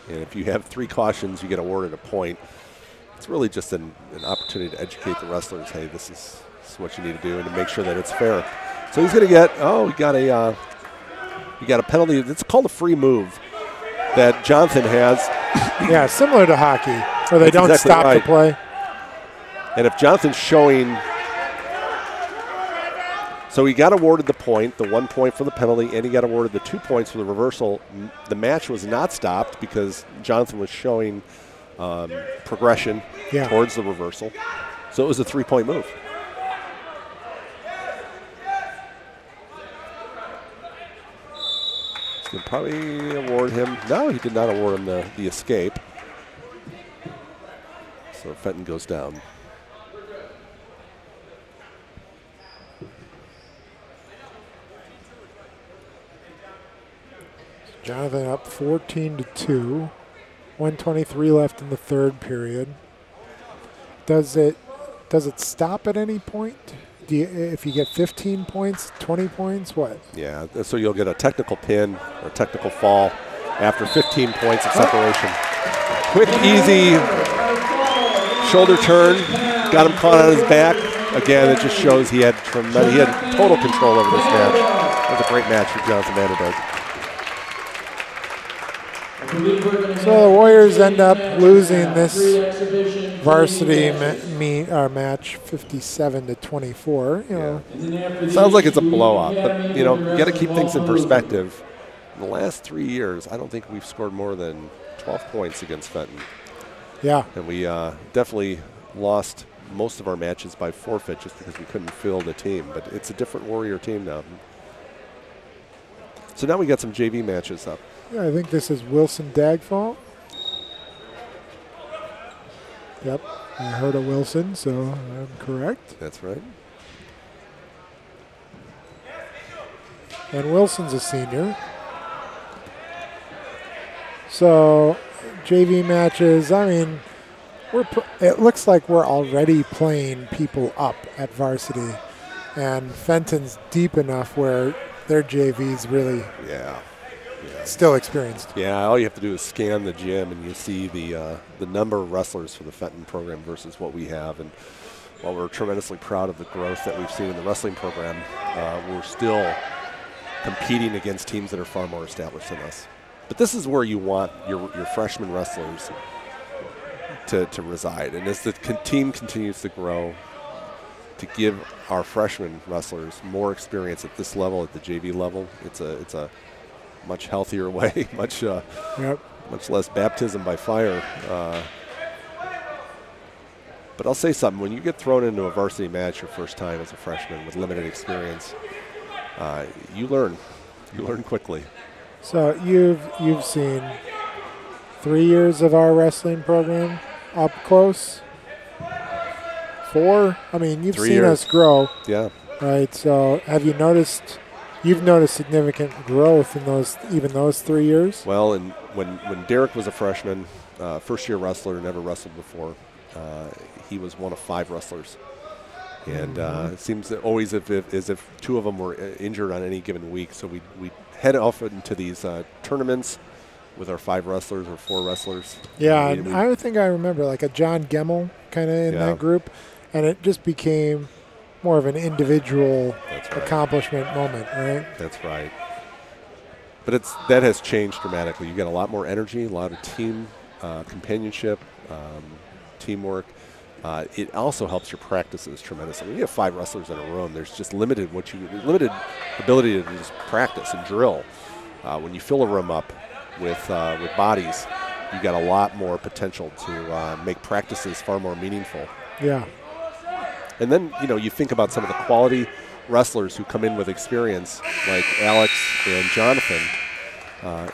And if you have 3 cautions, you get awarded a point. It's really just an opportunity to educate the wrestlers, hey, this is what you need to do, and to make sure that it's fair. So he's going to get, he got a penalty. It's called a free move that Jonathan has. Yeah, similar to hockey, where they don't exactly stop right. the play. And if Jonathan's showing... So he got awarded the point, the 1 point for the penalty, and he got awarded the 2 points for the reversal. The match was not stopped because Jonathan was showing progression towards the reversal. So it was a 3-point move. He's going to probably award him. No, he did not award him the escape. So Fenton goes down. Jonathan up 14-2. 1:23 left in the third period. Does it stop at any point? If you get 15 points, 20 points, what? Yeah, so you'll get a technical pin or technical fall after 15 points of separation. Quick, easy shoulder turn. Got him caught on his back. Again, it just shows he had total control over this match. That was a great match for Jonathan Vanderberg. So the Warriors end up losing this varsity match 57-24. You know. Sounds like it's a blowout, but you know, you got to keep things in perspective. In the last 3 years, I don't think we've scored more than 12 points against Fenton. Yeah. And we definitely lost most of our matches by forfeit just because we couldn't field a team. But it's a different Warrior team now. So now we got some JV matches up. Yeah, I think this is Wilson Dagfall. Yep, I heard of Wilson, so I'm correct. That's right. And Wilson's a senior. So JV matches, I mean, it looks like we're already playing people up at varsity. and Fenton's deep enough where their JV's really Yeah. still experienced. Yeah, all you have to do is scan the gym, and you see the number of wrestlers for the Fenton program versus what we have. And while we're tremendously proud of the growth that we've seen in the wrestling program, we're still competing against teams that are far more established than us. But this is where you want your freshman wrestlers to reside. And as the team continues to grow, to give our freshman wrestlers more experience at this level, at the JV level, it's a much healthier way, much less baptism by fire. But I'll say something. When you get thrown into a varsity match your first time as a freshman with limited experience, you learn. You learn quickly. So you've seen 3 years of our wrestling program up close. 4? I mean, you've 3 seen years. us grow. Yeah. Right. So have you noticed? You've noticed significant growth in those 3 years. Well, and when Derek was a freshman, first-year wrestler, never wrestled before, he was one of 5 wrestlers. And it seems that always as if 2 of them were injured on any given week. So we head off into these tournaments with our 5 wrestlers or 4 wrestlers. Yeah, I think I remember like a John Gemmel kind of in that group, and it just became more of an individual accomplishment moment, right? That's right. But that has changed dramatically. You got a lot more energy, a lot of team companionship, teamwork. It also helps your practices tremendously. When you have 5 wrestlers in a room, there's just limited ability to just practice and drill. When you fill a room up with bodies, you got a lot more potential to make practices far more meaningful. Yeah. And then, you think about some of the quality wrestlers who come in with experience, like Alex and Jonathan.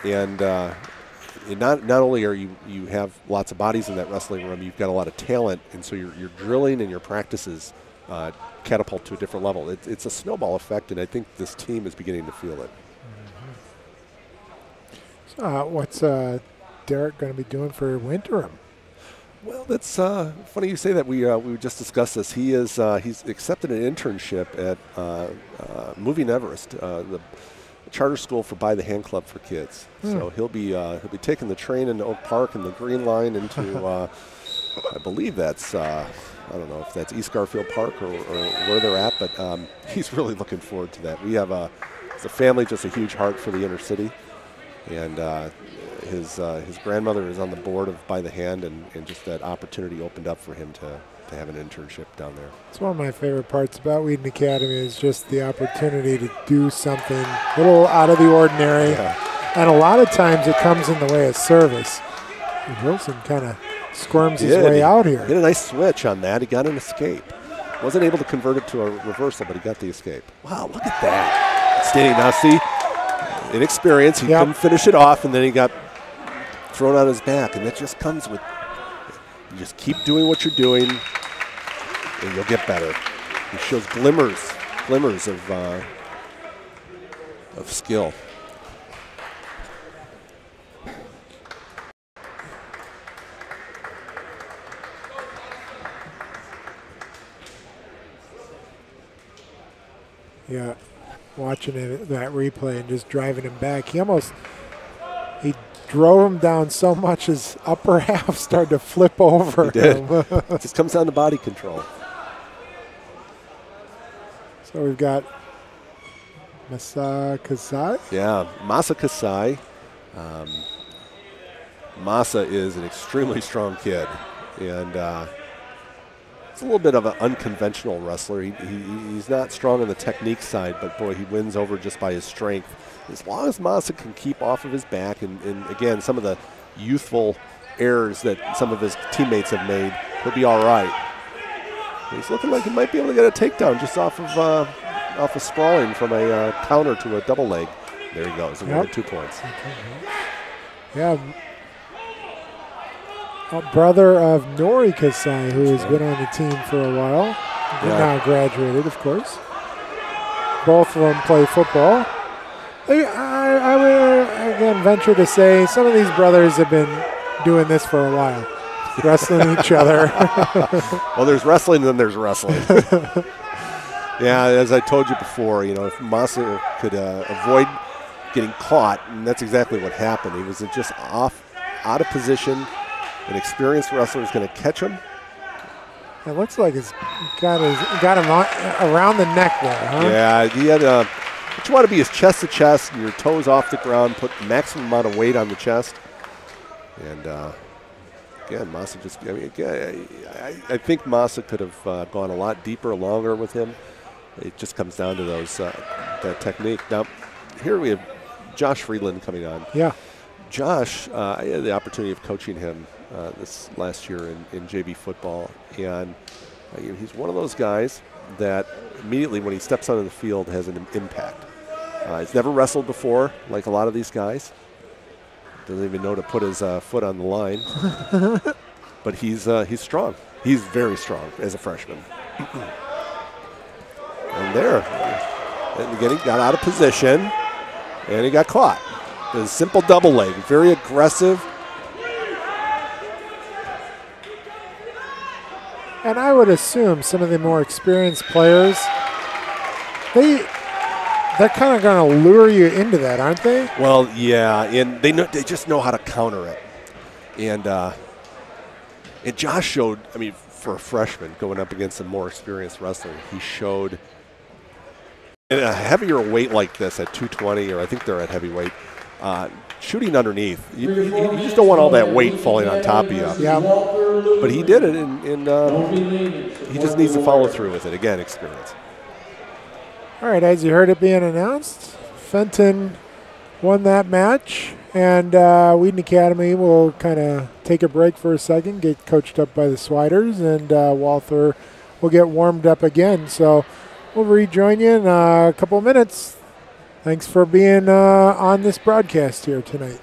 And not only are you have lots of bodies in that wrestling room, you've got a lot of talent, and so your drilling and your practices catapult to a different level. It's a snowball effect, and I think this team is beginning to feel it. So what's Derek going to be doing for Winterim? Well, that's funny you say that. We just discussed this. He's accepted an internship at Moving Everest, the charter school for By the Hand Club for kids. So he'll be taking the train into Oak Park and the Green Line into I believe that's I don't know if that's East Garfield Park or where they're at, but he's really looking forward to that. We have as a family just a huge heart for the inner city, and his grandmother is on the board of By the Hand, and just that opportunity opened up for him to have an internship down there. It's one of my favorite parts about Wheaton Academy is just the opportunity to do something a little out of the ordinary. Yeah. And a lot of times it comes in the way of service. And Wilson kind of squirms his way out here. He did a nice switch on that. He got an escape. Wasn't able to convert it to a reversal, but he got the escape. Wow, look at that. Standing now, see, inexperience. He couldn't finish it off, and then he got thrown on his back, and that just comes with, you just keep doing what you're doing, and you'll get better. He shows glimmers of skill. Yeah, watching that replay and just driving him back. He drove him down so much his upper half started to flip over. He did. It just comes down to body control. So we've got Masa Kasai. Yeah, Masa Kasai. Masa is an extremely strong kid, and it's a little bit of an unconventional wrestler. He's not strong on the technique side, but boy, he wins over just by his strength. As long as Masa can keep off of his back, and again, some of the youthful errors that some of his teammates have made, he'll be all right. He's looking like he might be able to get a takedown just off of sprawling from a counter to a double leg. There he goes, another 2 points. Yeah. A brother of Nori Kasai, who has been on the team for a while. He's now graduated, of course. Both of them play football. I would, again, venture to say some of these brothers have been doing this for a while, wrestling each other. Well, there's wrestling and then there's wrestling. Yeah, as I told you before, if Massa could avoid getting caught, and that's exactly what happened. He was just out of position. An experienced wrestler is going to catch him. It looks like it's got him around the neck there, huh? Yeah, he had what you want to be is chest to chest, and your toes off the ground, put maximum amount of weight on the chest. And again, Massa I think Massa could have gone a lot deeper, longer with him. It just comes down to that technique. Now, here we have Josh Friedland coming on. Yeah. Josh, I had the opportunity of coaching him this last year in JV football, and he's one of those guys that immediately when he steps onto the field has an impact. He's never wrestled before, like a lot of these guys. Doesn't even know to put his foot on the line. But he's strong. He's very strong as a freshman. And again, he got out of position, and he got caught. It was a simple double leg, very aggressive. And I would assume some of the more experienced players, they're kind of going to lure you into that, aren't they? Well, yeah, and they just know how to counter it. And Josh showed, for a freshman going up against a more experienced wrestler, he showed at a heavier weight like this at 220, or I think they're at heavyweight, shooting underneath. You just don't want all that weight falling on top of you. Yeah. But he did it, and he just needs to follow through with it. Again, experience. All right, as you heard it being announced, Fenton won that match, and Wheaton Academy will kind of take a break for a second, get coached up by the Swiders, and Walther will get warmed up again. So we'll rejoin you in a couple of minutes. Thanks for being on this broadcast here tonight.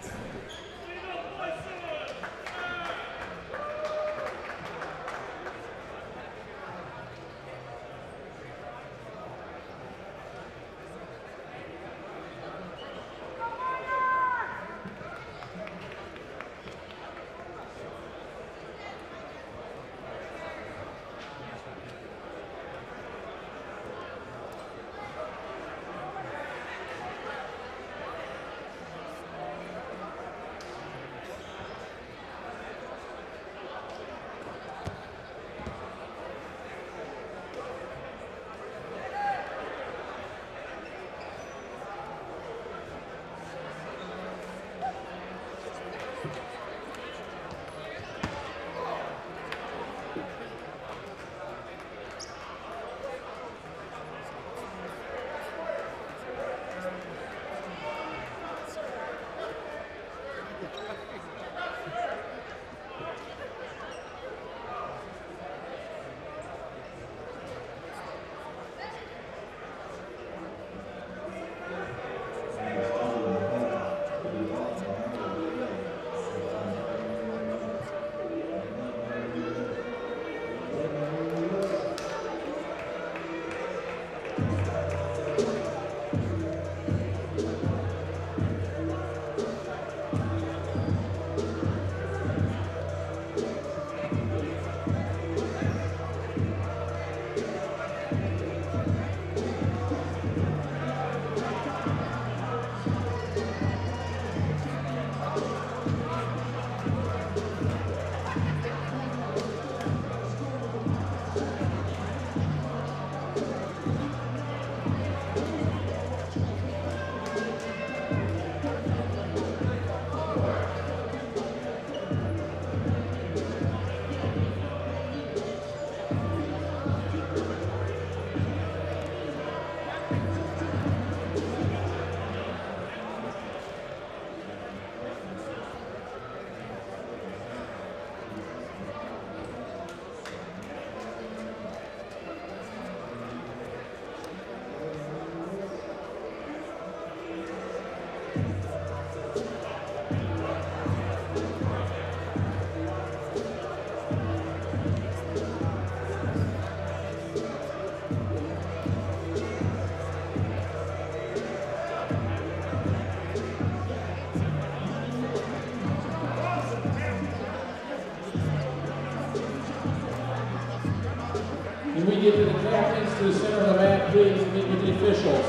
Can we get to the captains to the center of the mat, back, please, and meet with the officials.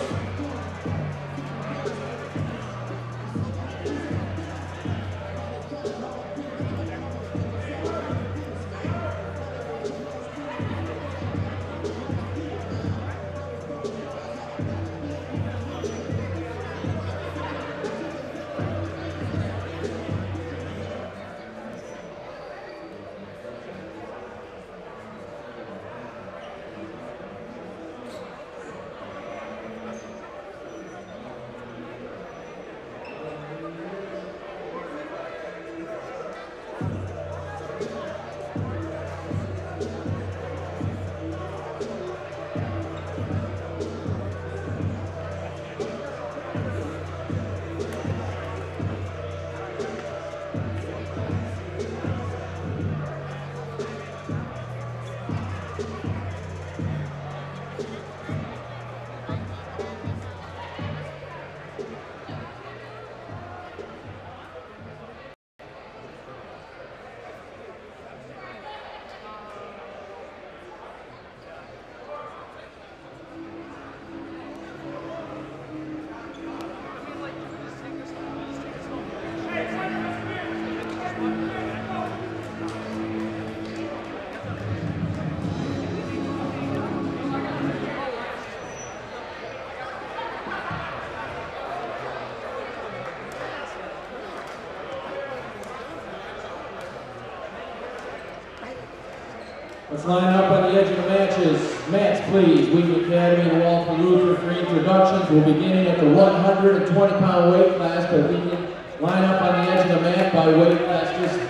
Let's line up on the edge of the matches. Mats, please. Wheaton Academy and Walther Luther for introductions. We'll begin at the 120-pound weight class, but we can line up on the edge of the mat by weight class. Just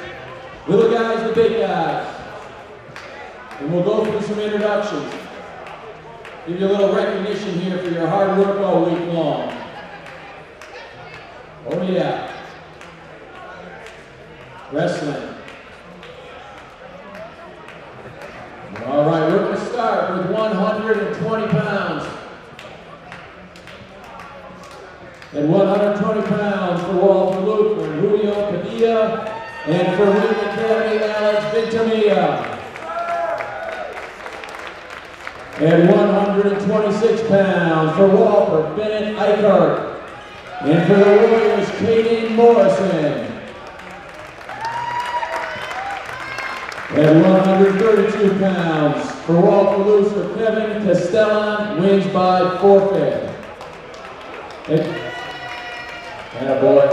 little guys to big guys. And we'll go through some introductions. Give you a little recognition here for your hard work all week long. Oh yeah. Wrestling. All right, we're going to start with 120 pounds. At 120 pounds for Walther Luther and Julio Padilla, and for Wheaton Academy, Alex Ventimilla. At 126 pounds for Walther, Bennett Eichert. And for the Warriors, Caden Morrison. At 132 pounds for Walther Luther, Kevin Castellan wins by forfeit. Attaboy.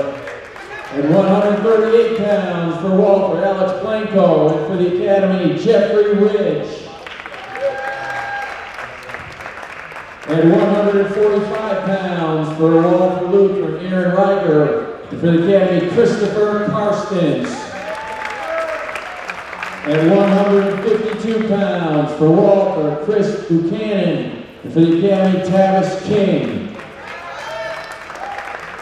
At 138 pounds for Walther, Alex Blanco, and for the Academy, Jeffrey Ridge. At 145 pounds for Walther Luther, Aaron Riker, and for the Academy, Christopher Karstens. At 152 pounds for Walther, Chris Buchanan, and for the Academy, Tavis King.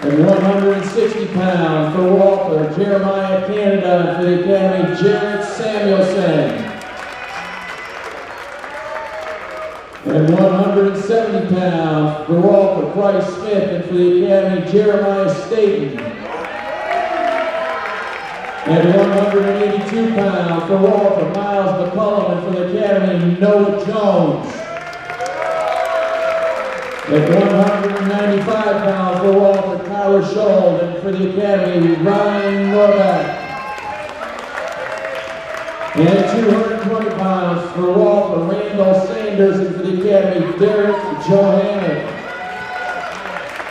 At 160 pounds for Walther, Jeremiah Canada, and for the Academy, Jared Samuelson. At 170 pounds for Walther, Bryce Smith, and for the Academy, Jeremiah Staten. At 182 pounds for Walther, Miles McCullum, and for the Academy, Noah Jones. At 195 pounds for Walther, Kyler Scholl, and for the Academy, Ryan Norbeck. And at 220 pounds for Walther, Randall Sanders, and for the Academy, Derek Johannick.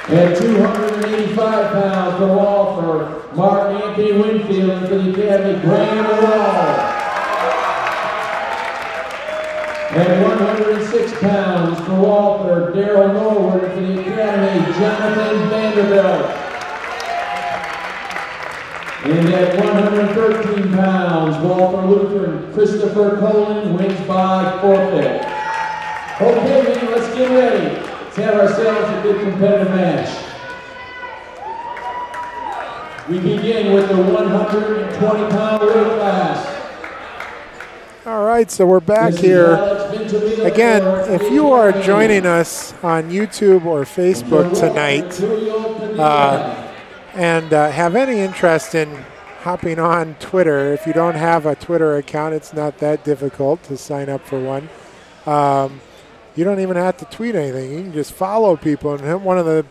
At 285 pounds for Walther, Mark Anthony Winfield, and for the Academy, Graham Wall. At 106 pounds for Walther, Daryl Norwood, and for the Academy, Jonathan Vanderbilt. And at 113 pounds, Walther Luther, Christopher Colin wins by forfeit. Okay, man, let's get ready. Let's have ourselves a good competitive match. We begin with the 120-pound weight class. All right, so we're back here. Again, if you are joining us on YouTube or Facebook tonight and have any interest in hopping on Twitter, if you don't have a Twitter account, it's not that difficult to sign up for one. you don't even have to tweet anything. You can just follow people. And one of the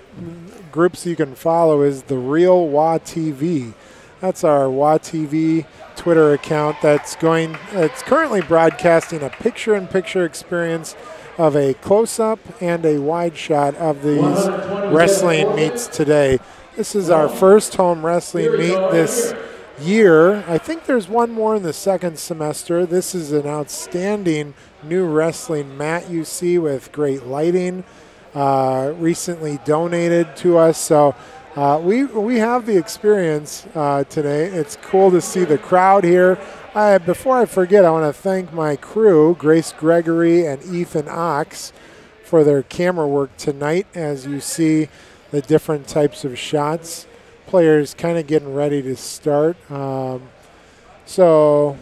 groups you can follow is The Real Wah TV. That's our Wah TV Twitter account it's currently broadcasting a picture-in-picture experience of a close-up and a wide shot of these wrestling meets today. This is our first home wrestling meet this year. I think there's one more in the second semester. This is an outstanding new wrestling mat you see with great lighting, recently donated to us. So we have the experience today. It's cool to see the crowd here. Before I forget, I want to thank my crew, Grace Gregory and Ethan Ox, for their camera work tonight as you see the different types of shots. Players kind of getting ready to start. So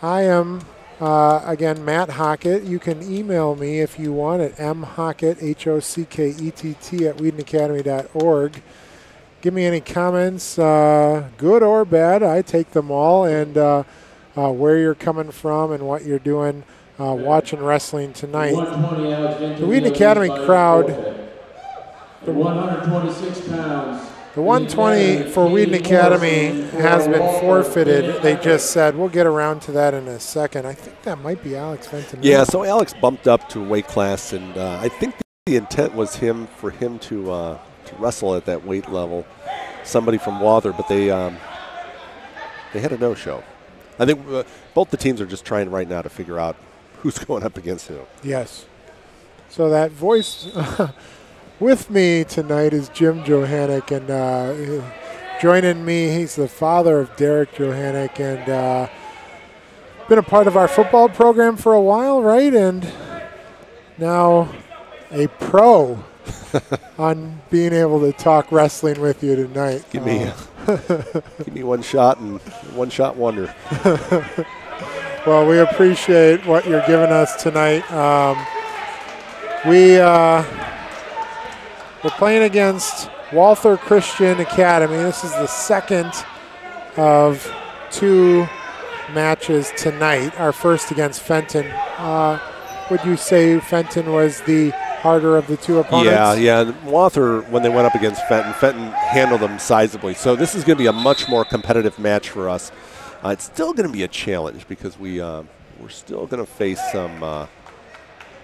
I am, again, Matt Hockett. You can email me if you want at mhockett, Hockett, at wheatonacademy.org. Give me any comments, good or bad. I take them all, and where you're coming from and what you're doing watching wrestling tonight. The Wheaton Academy crowd, the 126 pounds. The 120 for Wheaton Academy has been forfeited. They just said, we'll get around to that in a second. I think that might be Alex Fenton. Yeah, so Alex bumped up to weight class, and I think the intent was for him to wrestle at that weight level. Somebody from Walther, but they had a no-show. I think both the teams are just trying right now to figure out who's going up against who. Yes. So that voice with me tonight is Jim Johannick, and joining me, he's the father of Derek Johannick, and been a part of our football program for a while, right? And now a pro on being able to talk wrestling with you tonight. Give me one shot and one shot wonder. Well, we appreciate what you're giving us tonight. We're playing against Walther Christian Academy. This is the second of two matches tonight. Our first against Fenton. Would you say Fenton was the harder of the two opponents? Yeah. Walther, when they went up against Fenton handled them sizably. So this is going to be a much more competitive match for us. It's still going to be a challenge because we're still going to face some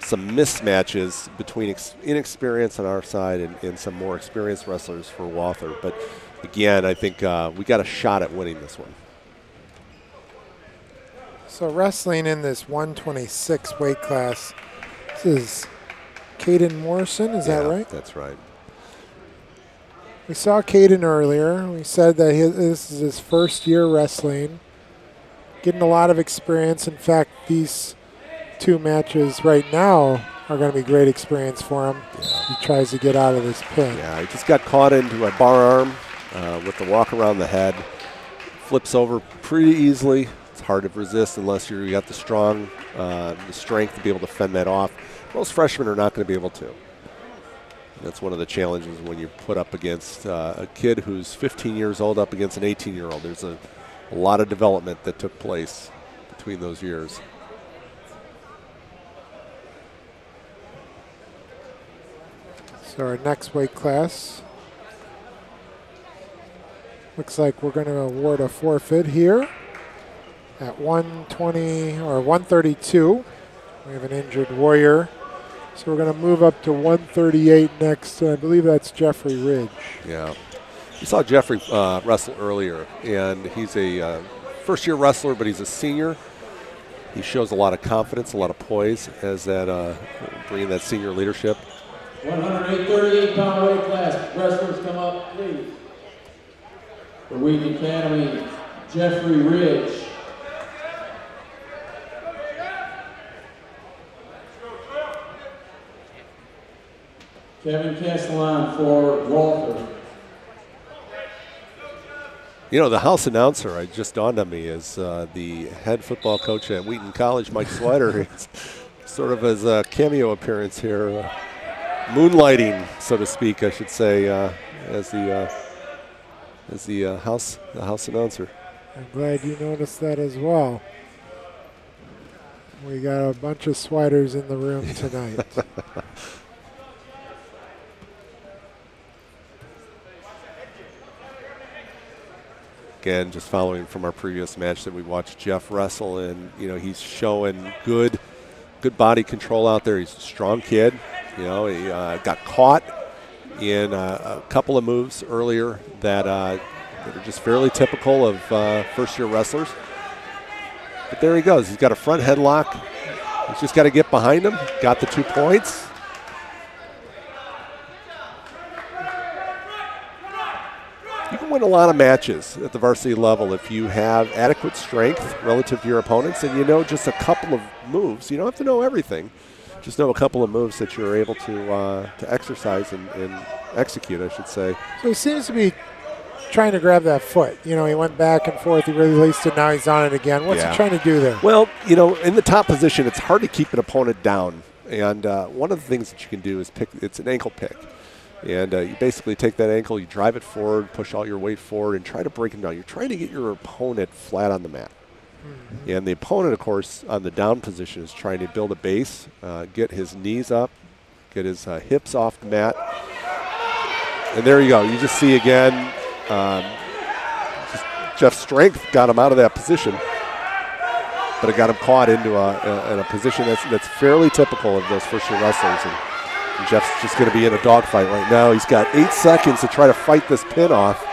mismatches between inexperience on our side and some more experienced wrestlers for Walther. But again, I think we got a shot at winning this one. So wrestling in this 126 weight class, this is Caden Morrison, is that right? That's right. We saw Caden earlier. We said that this is his first year wrestling, getting a lot of experience. In fact, these two matches right now are going to be great experience for him. Yeah. He tries to get out of this pin. Yeah, he just got caught into a bar arm with the walk around the head. Flips over pretty easily. It's hard to resist unless you got the strength to be able to fend that off. Most freshmen are not going to be able to. That's one of the challenges when you put up against a kid who's 15 years old up against an 18-year-old. There's a lot of development that took place between those years. So our next weight class, looks like we're going to award a forfeit here at 120 or 132. We have an injured warrior. So we're going to move up to 138 next. I believe that's Jeffrey Ridge. Yeah. You saw Jeffrey wrestle earlier, and he's a first-year wrestler, but he's a senior. He shows a lot of confidence, a lot of poise as that bringing that senior leadership. 138-pound weight class. Wrestlers come up, please. For Wheaton Academy, Jeffrey Ridge. Kevin Castellan for Walther. You know, the house announcer, it just dawned on me, is the head football coach at Wheaton College, Mike Swider. It's sort of as a cameo appearance here, moonlighting, so to speak, I should say, as the house announcer. I'm glad you noticed that as well. We got a bunch of Swiders in the room tonight. Again, just following from our previous match that we watched Jeff wrestle, and he's showing good body control out there. He's a strong kid. He got caught in a couple of moves earlier that are just fairly typical of first-year wrestlers. But there he goes. He's got a front headlock. He's just got to get behind him. Got the 2 points. You can win a lot of matches at the varsity level if you have adequate strength relative to your opponents and just a couple of moves. You don't have to know everything. Just know a couple of moves that you're able to exercise and execute, I should say. So he seems to be trying to grab that foot. He went back and forth. He released it. Now he's on it again. What's he trying to do there? Well, in the top position, it's hard to keep an opponent down. And one of the things that you can do is it's an ankle pick. And you basically take that ankle, you drive it forward, push all your weight forward, and try to break him down. You're trying to get your opponent flat on the mat. Mm-hmm. And the opponent, of course, on the down position is trying to build a base, get his knees up, get his hips off the mat. And there you go. You just see again, Jeff's strength got him out of that position, but it got him caught into in a position that's fairly typical of those first-year wrestlers. And Jeff's just going to be in a dogfight right now. He's got 8 seconds to try to fight this pin off.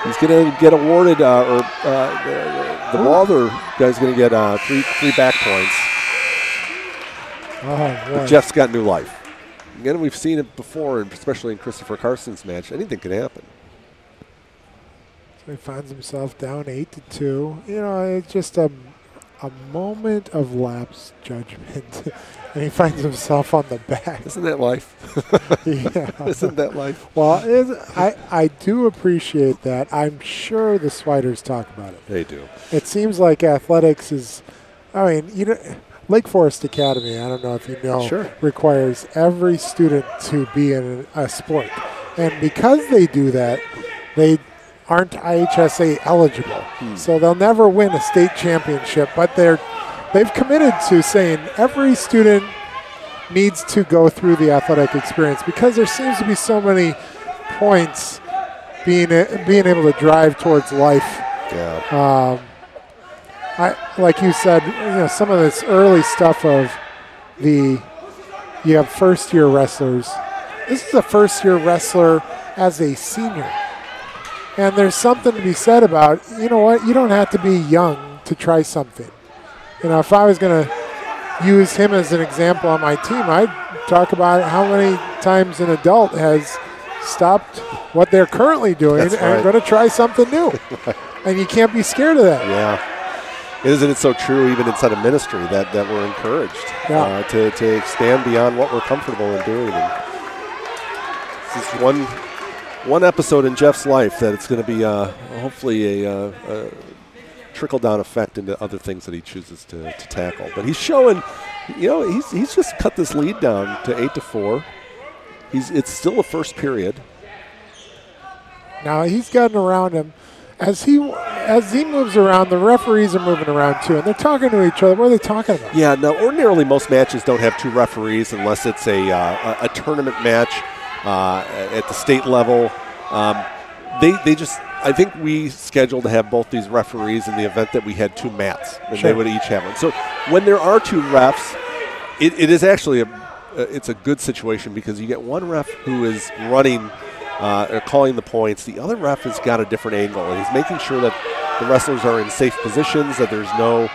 He's going to get awarded, the Walther guy's going to get three back points. Oh, boy. Jeff's got new life. Again, we've seen it before, and especially in Christopher Carson's match. Anything can happen. So he finds himself down 8-2. It's just a moment of lapse judgment. And he finds himself on the back. Isn't that life? Yeah. Isn't that life? Well, I do appreciate that. I'm sure the Swiders talk about it. They do. It seems like athletics is, Lake Forest Academy, I don't know if you know, sure, requires every student to be in a sport. And because they do that, they aren't IHSA eligible. So they'll never win a state championship, but they've committed to saying every student needs to go through the athletic experience because there seems to be so many points being able to drive towards life. Yeah. Like you said, some of this early stuff of you have first-year wrestlers. This is a first-year wrestler as a senior. And there's something to be said about, you don't have to be young to try something. If I was going to use him as an example on my team, I'd talk about how many times an adult has stopped what they're currently doing and going to try something new. And you can't be scared of that. Yeah. Isn't it so true even inside of ministry that we're encouraged to expand beyond what we're comfortable in doing? And this is one episode in Jeff's life that it's going to be hopefully a trickle-down effect into other things that he chooses to tackle. But he's showing, he's just cut this lead down to 8-4. It's still a first period. Now he's gotten around him. As he moves around, the referees are moving around too, and they're talking to each other. What are they talking about? Yeah, now ordinarily most matches don't have 2 referees unless it's a tournament match at the state level. They just, I think we scheduled to have both these referees in the event that we had 2 mats, and they would each have one. So when there are 2 refs, it is actually it's a good situation because you get one ref who is running calling the points. The other ref has got a different angle, and he's making sure that the wrestlers are in safe positions, that there's no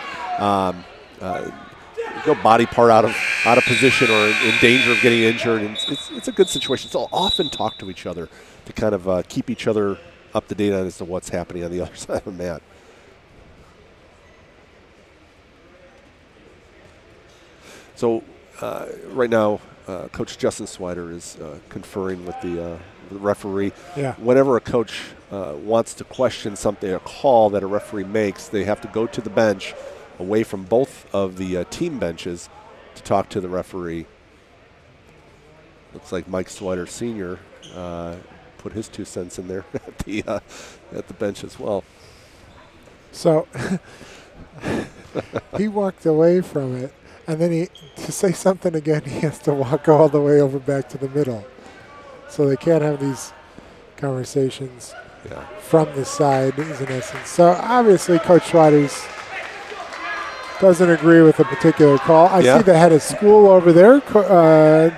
body part out of position or in danger of getting injured. And it's a good situation. So they'll often talk to each other to kind of keep each other up to date on as to what's happening on the other side of the mat. So right now, Coach Justin Swider is conferring with the referee. Yeah. Whenever a coach wants to question something, a call that a referee makes, they have to go to the bench away from both of the team benches to talk to the referee. Looks like Mike Swider Sr. Put his 2 cents in there at the bench as well. So He walked away from it, and then to say something again, he has to walk all the way over back to the middle. So they can't have these conversations from the side, is in essence. So obviously, Coach Schwatters doesn't agree with a particular call. I see the head of school over there,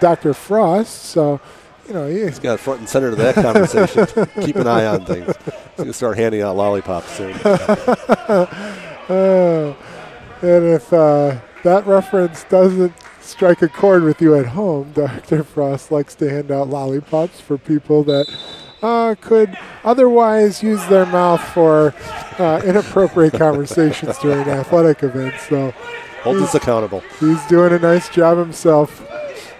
Dr. Frost. So, he's got front and center to that conversation. Keep an eye on things. He's going to start handing out lollipops soon. And if that reference doesn't strike a chord with you at home, Dr. Frost likes to hand out lollipops for people that could otherwise use their mouth for inappropriate conversations during athletic events. So hold us accountable. He's doing a nice job himself.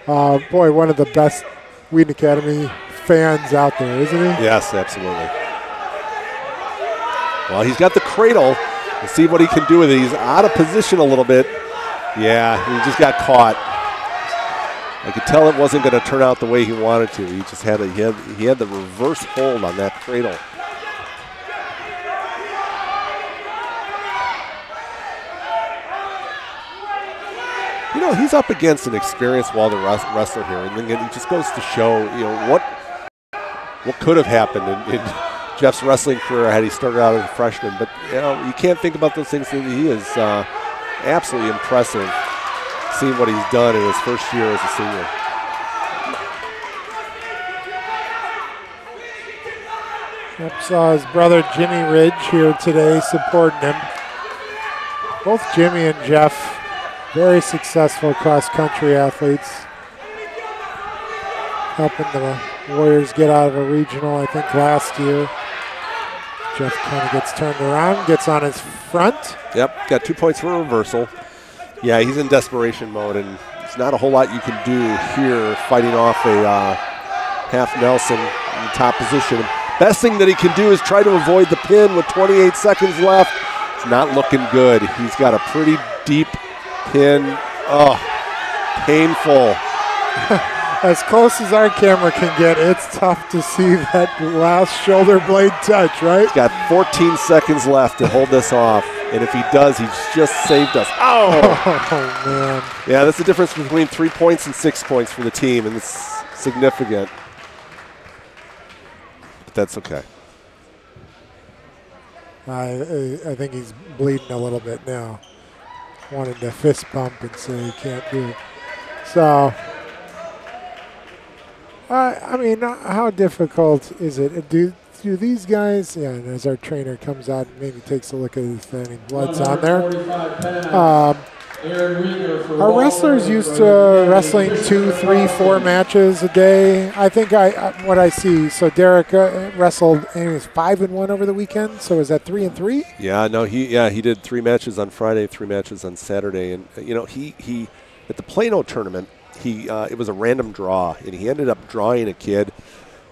Boy, one of the best Wheaton Academy fans out there, isn't he? Yes, absolutely. Well, he's got the cradle. Let's see what he can do with it. He's out of position a little bit. Yeah, he just got caught. I could tell it wasn't going to turn out the way he wanted to. He just had he had the reverse hold on that cradle. He's up against an experienced Walther wrestler here, and then he just goes to show, what could have happened in Jeff's wrestling career had he started out as a freshman. But you can't think about those things. He is absolutely impressive, seeing what he's done in his first year as a senior. Yep, saw his brother Jimmy Ridge here today supporting him. Both Jimmy and Jeff, very successful cross-country athletes, helping the Warriors get out of a regional, I think, last year. Jeff kind of gets turned around, gets on his front. Yep, got 2 points for a reversal. Yeah, he's in desperation mode, and there's not a whole lot you can do here fighting off a half Nelson in the top position. Best thing that he can do is try to avoid the pin with 28 seconds left. It's not looking good. He's got a pretty deep pin. Oh, painful. As close as our camera can get, it's tough to see that last shoulder blade touch, right? He's got 14 seconds left to hold this off. And if he does, he's just saved us. Oh, man. Yeah, that's the difference between 3 points and 6 points for the team, and it's significant. But that's okay. I think he's bleeding a little bit now. Wanted to fist pump and say he can't do it. So, I mean, how difficult is it? Do these guys, and as our trainer comes out and maybe takes a look at if any blood's on there. Are wrestlers used to wrestling 2, 3, 4 matches a day? I think what I see. So Derek wrestled, and he was 5-1 over the weekend. So is that 3-3? Yeah, no, he did 3 matches on Friday, 3 matches on Saturday, and he at the Plano tournament, it was a random draw, and he ended up drawing a kid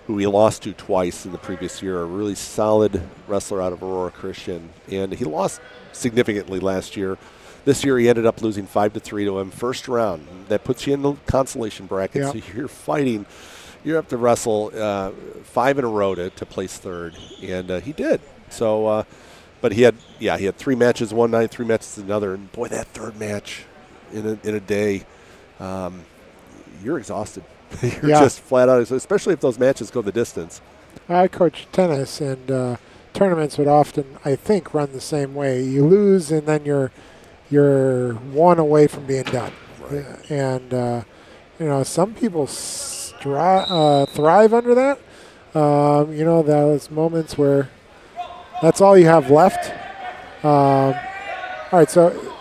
who he lost to twice in the previous year, a really solid wrestler out of Aurora Christian, and he lost significantly last year. This year he ended up losing 5-3 to him, first round. That puts you in the consolation bracket, so you're fighting. You have to wrestle 5 in a row to place third, and he did. So, but he had 3 matches one night, 3 matches another, and boy, that third match in a day, you're exhausted. You're just flat out, especially if those matches go the distance. I coach tennis, and tournaments would often, I think, run the same way. You lose, and then you're 1 away from being done. Right. And some people thrive under that. Those moments where that's all you have left. All right, so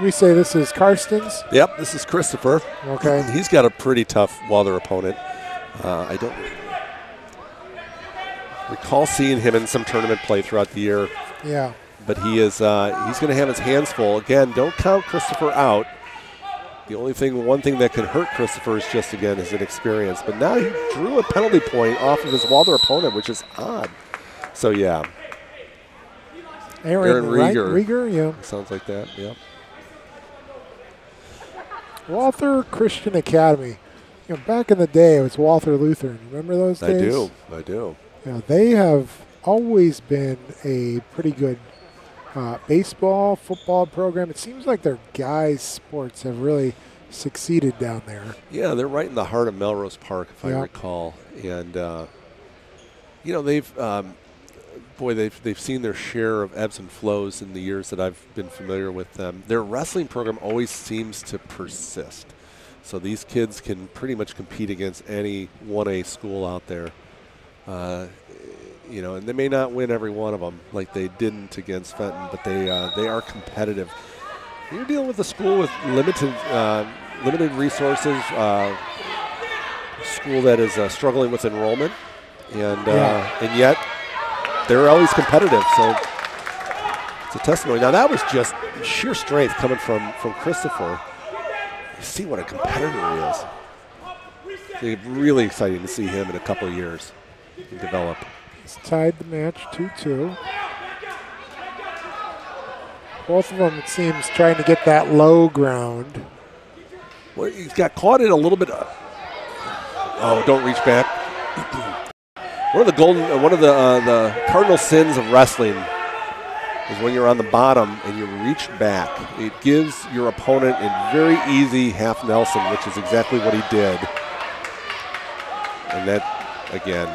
we say this is Karsten's. Yep, this is Christopher. Okay. He's got a pretty tough Walther opponent. I don't recall seeing him in some tournament play throughout the year. Yeah. But he is he's going to have his hands full. Again, don't count Christopher out. The one thing that can hurt Christopher is just, again, his inexperience. But now he drew a penalty point off of his Walther opponent, which is odd. So, yeah. Aaron Rieger, yeah. Sounds like that, yeah. Walther Christian Academy. Back in the day, it was Walther Lutheran. Remember those days? I do. They have always been a pretty good baseball, football program. It seems like their guys' sports have really succeeded down there. Yeah, they're right in the heart of Melrose Park, if I recall. And, you know, they've seen their share of ebbs and flows in the years that I've been familiar with them. Their wrestling program always seems to persist. So these kids can pretty much compete against any 1A school out there. You know, and they may not win every one of them like they didn't against Fenton, but they are competitive. You're dealing with a school with limited resources, a school that is struggling with enrollment, and yet they're always competitive. So it's a testimony. Now that was just sheer strength coming from Christopher. You see what a competitor he is. It's really exciting to see him in a couple of years develop. He's tied the match 2-2. Both of them, it seems, trying to get that low ground. Well, he's got caught in a little bit. Oh, don't reach back. One of the cardinal sins of wrestling is when you're on the bottom and you reach back. It gives your opponent a very easy half Nelson, which is exactly what he did. And that, again,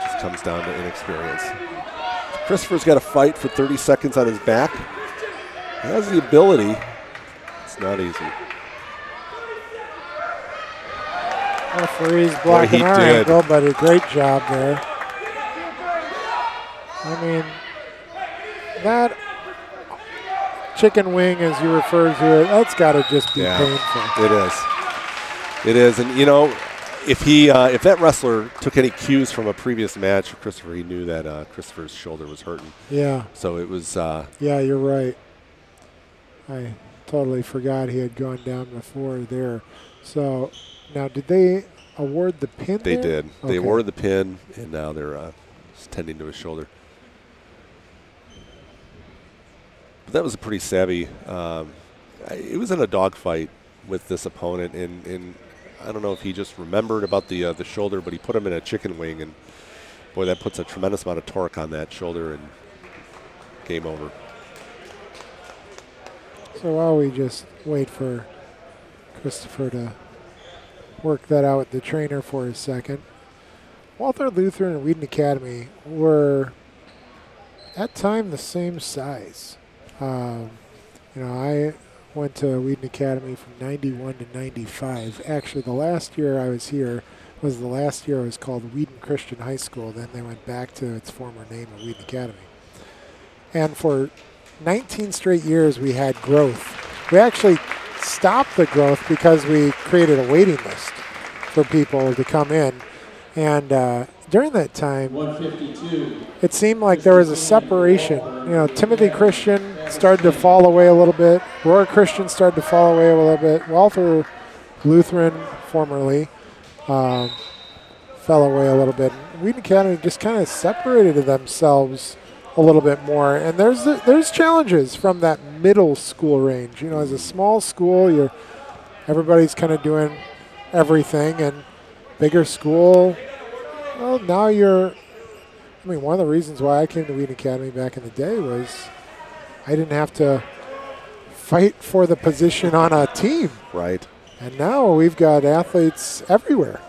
just comes down to inexperience. Christopher's got to fight for 30 seconds on his back. He has the ability. It's not easy. Referee's blocking our ankle, but a great job there. I mean, that chicken wing, as you refer to it, that's got to just be painful. It is. It is, and you know, if that wrestler took any cues from a previous match with Christopher, he knew that Christopher's shoulder was hurting. Yeah. So it was. Yeah, you're right. I totally forgot he had gone down before there. So now, did they award the pin? They there? did. Okay. They awarded the pin, and now they're tending to his shoulder. But that was a pretty savvy. It was in a dogfight with this opponent, and I don't know if he just remembered about the shoulder, but he put him in a chicken wing, and boy, that puts a tremendous amount of torque on that shoulder, and game over. So while we just wait for Christopher to work that out with the trainer for a second, Walther Lutheran and Wheaton Academy were at time the same size. You know, I went to Wheaton Academy from 91 to 95. Actually, the last year I was here was the last year it was called Wheaton Christian High School. Then they went back to its former name of Wheaton Academy. And for 19 straight years we had growth. We actually stopped the growth because we created a waiting list for people to come in. And during that time, it seemed like there was a separation. You know, Timothy Christian started to fall away a little bit. Roar Christian started to fall away a little bit. Walther Lutheran, formerly, fell away a little bit. Wheaton Academy just kind of separated themselves a little bit more. And there's challenges from that middle school range. You know, as a small school, everybody's kind of doing everything, and bigger school, well, now one of the reasons why I came to Wheaton Academy back in the day was I didn't have to fight for the position on a team. Right. And now we've got athletes everywhere.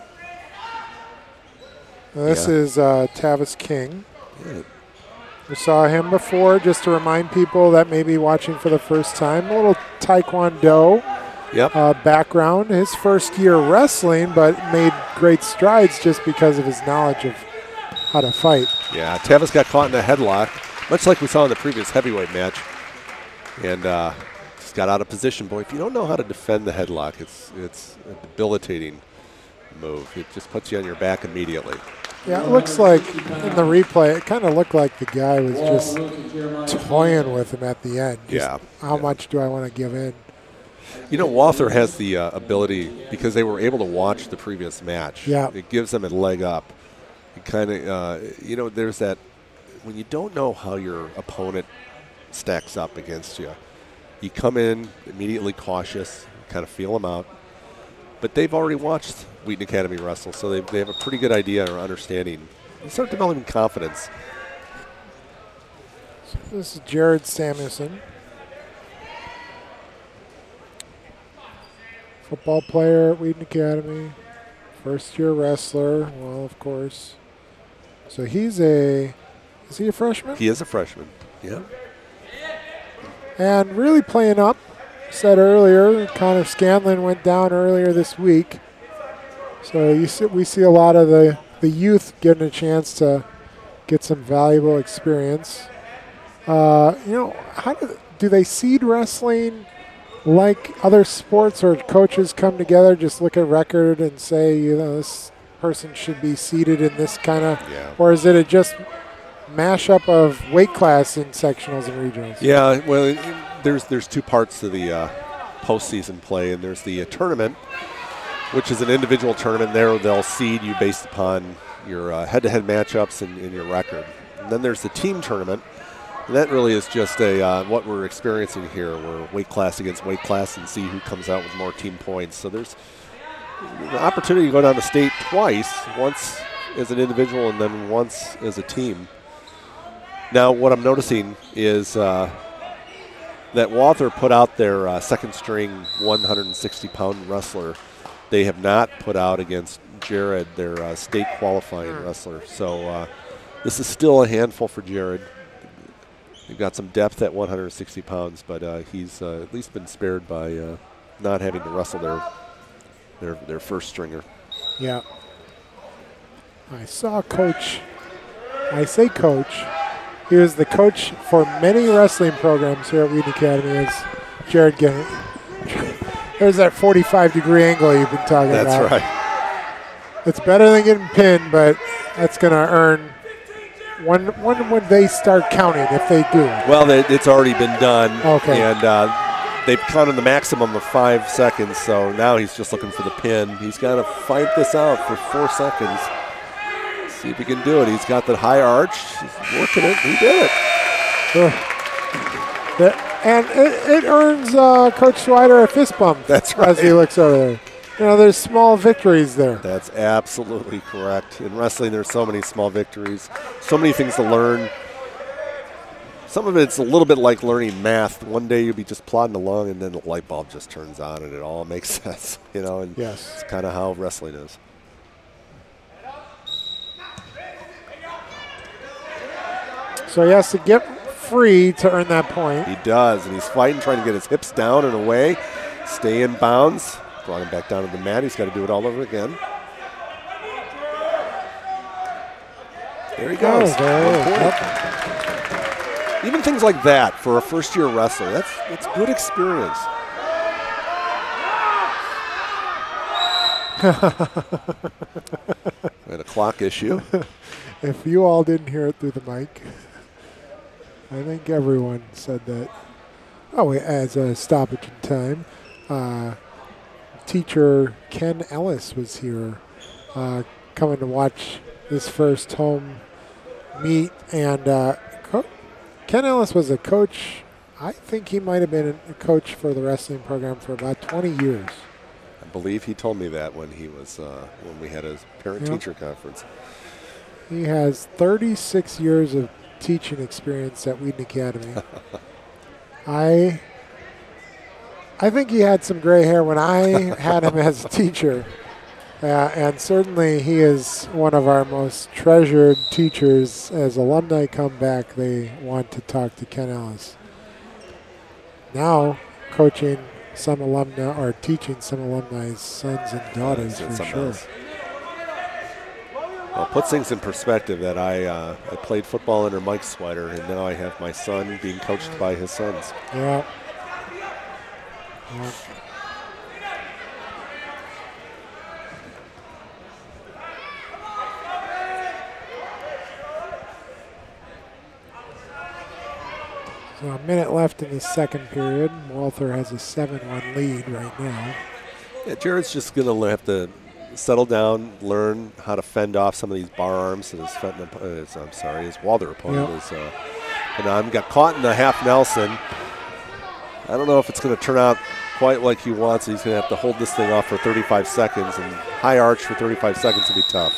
Now this is Tavis King. Yeah. We saw him before, just to remind people that may be watching for the first time. A little Taekwondo background. His first year wrestling, but made great strides just because of his knowledge of how to fight. Yeah, Tavis got caught in a headlock, much like we saw in the previous heavyweight match. And just got out of position. Boy, if you don't know how to defend the headlock, it's a debilitating move. It just puts you on your back immediately. Yeah, it looks like in the replay, it kind of looked like the guy was just toying with him at the end. How much do I want to give in? You know, Walther has the ability, because they were able to watch the previous match. Yeah. It gives them a leg up. It kind of, you know, there's that, when you don't know how your opponent stacks up against you, you come in immediately cautious, kind of feel them out. But they've already watched Wheaton Academy wrestle, so they have a pretty good idea or understanding. They start developing confidence. So this is Jared Samuelson. Football player at Wheaton Academy. First-year wrestler, well, of course. So is he a freshman? He is a freshman, yeah. And really playing up. Said earlier, Connor Scanlon went down earlier this week. So we see a lot of the youth getting a chance to get some valuable experience. How do they seed wrestling like other sports, or coaches come together, just look at record and say, this person should be seated in this kind of, or is it just mashup of weight class in sectionals and regionals? Yeah, well, there's two parts to the postseason play, and there's the tournament, which is an individual tournament. There they'll seed you based upon your head-to-head matchups and your record. And then there's the team tournament, and that really is just what we're experiencing here. We're weight class against weight class and see who comes out with more team points. So there's an opportunity to go down to state twice, once as an individual and then once as a team. Now, what I'm noticing is that Walther put out their second-string 160-pound wrestler. They have not put out against Jared, their state qualifying wrestler. So this is still a handful for Jared. They've got some depth at 160 pounds, but he's at least been spared by not having to wrestle their first stringer. Yeah. I saw Coach. I say Coach. He was the coach for many wrestling programs here at Wheaton Academy. As Jared getting, there's that 45-degree angle you've been talking about. That's right. It's better than getting pinned, but that's going to earn. When would they start counting, if they do? Well, it's already been done. Okay. And they've counted the maximum of 5 seconds, so now he's just looking for the pin. He's got to fight this out for 4 seconds. See if he can do it. He's got that high arch. He's working it. He did it. And it earns Coach Schweider a fist bump. That's right. As he looks over there. There's small victories there. That's absolutely correct. In wrestling, there's so many small victories, so many things to learn. Some of it's a little bit like learning math. One day you'll be just plodding along, and then the light bulb just turns on, and it all makes sense. And yes, it's kind of how wrestling is. So he has to get free to earn that point. He does, and he's fighting, trying to get his hips down and away, stay in bounds. Brought him back down to the mat. He's got to do it all over again. There he goes. Even things like that for a first-year wrestler, that's good experience. And a clock issue. If you all didn't hear it through the mic, I think everyone said that. Oh, as a stoppage in time. Teacher Ken Ellis was here coming to watch this first home meet, and Ken Ellis was a coach. I think he might have been a coach for the wrestling program for about 20 years. I believe he told me that when he was when we had a parent-teacher conference. He has 36 years of teaching experience at Wheaton Academy. I think he had some gray hair when I had him as a teacher. And certainly he is one of our most treasured teachers. As alumni come back, they want to talk to Ken Ellis. Now some alumni, or teaching some alumni's sons and daughters, for sure. Else. Well, it puts things in perspective that I played football under Mike Schweider, and now I have my son being coached by his sons. Yeah. So a minute left in the second period. Walther has a 7-1 lead right now. Yeah, Jared's just going to have to settle down, learn how to fend off some of these bar arms that his Walther opponent is. Got caught in the half Nelson. I don't know if it's going to turn out quite like he wants. He's going to have to hold this thing off for 35 seconds, and high arch for 35 seconds will be tough.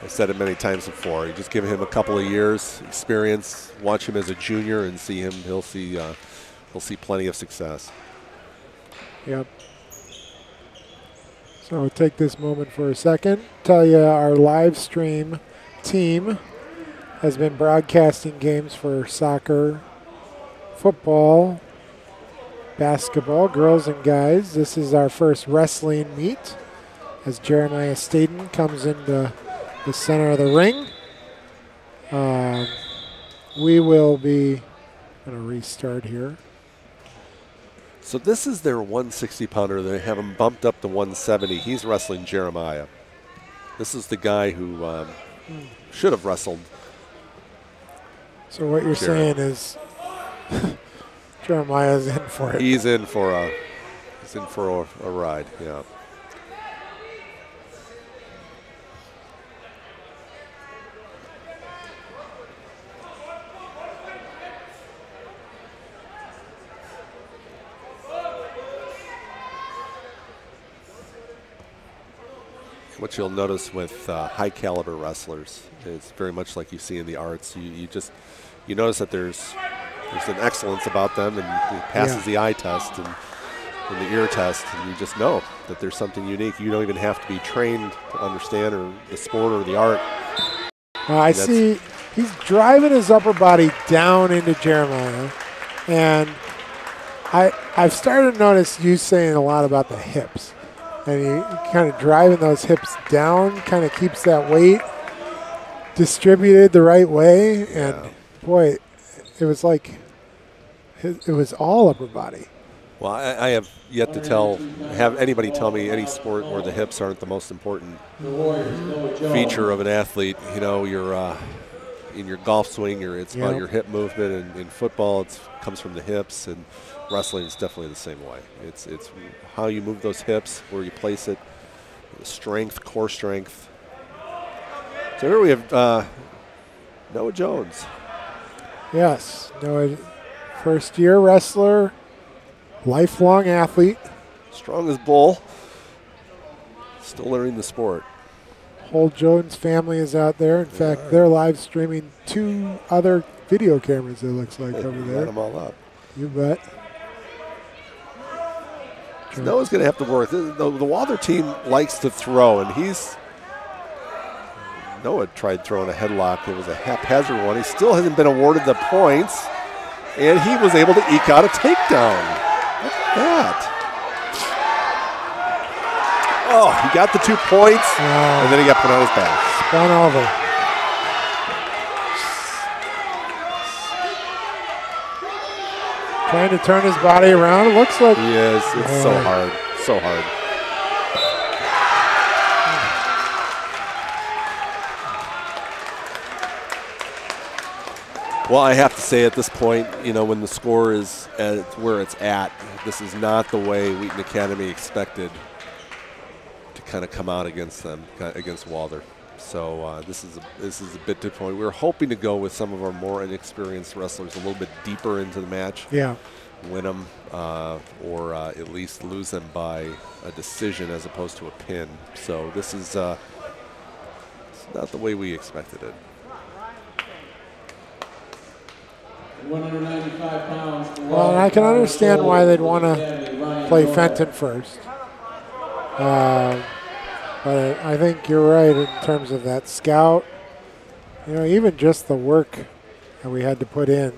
I said it many times before. You just give him a couple of years experience, watch him as a junior, and see him. He'll see plenty of success. Yep. So I'll take this moment for a second. Tell you our live stream team has been broadcasting games for soccer, football, basketball, girls and guys. This is our first wrestling meet as Jeremiah Staten comes into the center of the ring. We will be going to restart here. So this is their 160-pounder. They have him bumped up to 170. He's wrestling Jeremiah. This is the guy who should have wrestled. So what you're saying is Jeremiah's in for it. He's in for a ride. Yeah. What you'll notice with high caliber wrestlers is very much like you see in the arts. You notice that there's an excellence about them, and it passes the eye test and the ear test, and you just know that there's something unique. You don't even have to be trained to understand or the sport or the art. I see he's driving his upper body down into Jeremiah, and I've started to notice you saying a lot about the hips. And he kind of driving those hips down, kind of keeps that weight distributed the right way. And boy, it was like it was all upper body. Well, I have yet to have anybody tell me any sport where the hips aren't the most important feature of an athlete. You know, in your golf swing, it's about your hip movement, and in football, it comes from the hips, and wrestling is definitely the same way. It's how you move those hips, where you place it, strength, core strength. So here we have Noah Jones. Yes, Noah, first-year wrestler, lifelong athlete. Strong as bull. Still learning the sport. Whole Jones family is out there. In fact, they're live streaming 2 other video cameras, it looks like, over there. Got them all up. You bet. So Noah's going to have to work. The Walther team likes to throw, and Noah tried throwing a headlock. It was a haphazard one. He still hasn't been awarded the points, and he was able to eke out a takedown. Look at that. Oh, he got the 2 points, and then he got put on his back. Spun over. Trying to turn his body around. It looks like he is. It's so hard. So hard. Well, I have to say at this point, when the score is at where it's at, this is not the way Wheaton Academy expected to kind of come out against them, against Walther. So this is a bit disappointing. We were hoping to go with some of our more inexperienced wrestlers a little bit deeper into the match. Yeah. Win them or at least lose them by a decision as opposed to a pin. So this is it's not the way we expected it. 195 pounds. Well, and I can understand why they'd want to play Fenton first. But I think you're right in terms of that scout. Even just the work that we had to put in.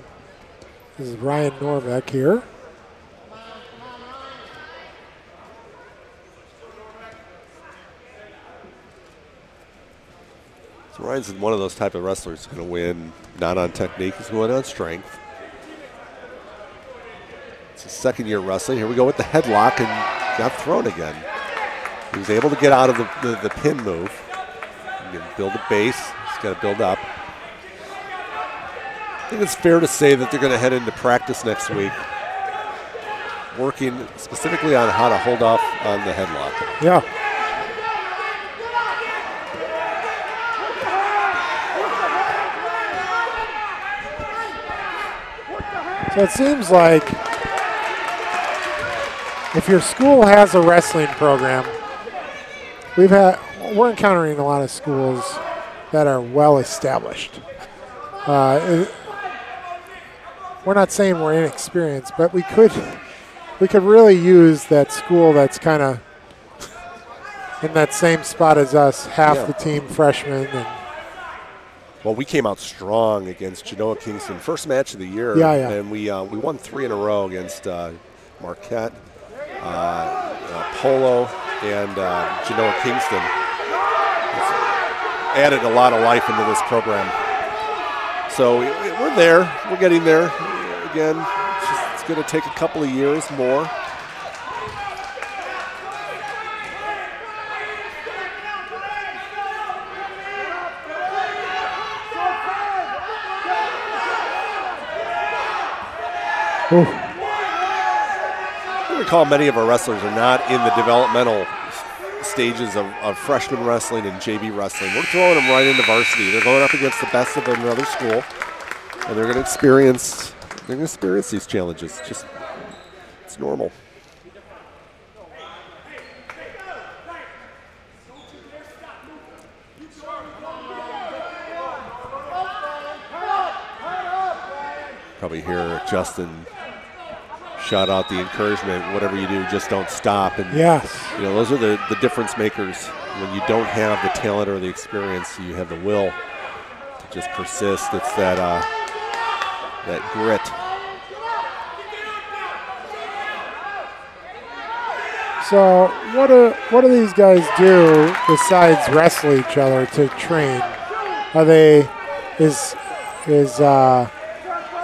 This is Ryan Norbeck here. So Ryan's one of those type of wrestlers who's going to win not on technique, he's going to win on strength. It's his second year wrestling. Here we go with the headlock and got thrown again. He was able to get out of the pin move. He can build a base. He's got to build up. I think it's fair to say that they're going to head into practice next week, working specifically on how to hold off on the headlock. Yeah. So it seems like if your school has a wrestling program, we're encountering a lot of schools that are well established. We're not saying we're inexperienced, but we could really use that school that's kind of in that same spot as us, half the team freshmen. And well, we came out strong against Genoa Kingston, first match of the year, and we won 3 in a row against Marquette, Polo, and Genoa Kingston. It's added a lot of life into this program. So we're there. We're getting there. Again, it's going to take a couple of years more. I recall many of our wrestlers are not in the developmental stages of freshman wrestling and JV wrestling. We're throwing them right into varsity. They're going up against the best of another school, and they're going to experience these challenges. It's normal. Probably hear Justin shout out the encouragement, whatever you do, just don't stop. And those are the difference makers. When you don't have the talent or the experience, you have the will to just persist. It's that grit. So what do these guys do besides wrestle each other to train? Are they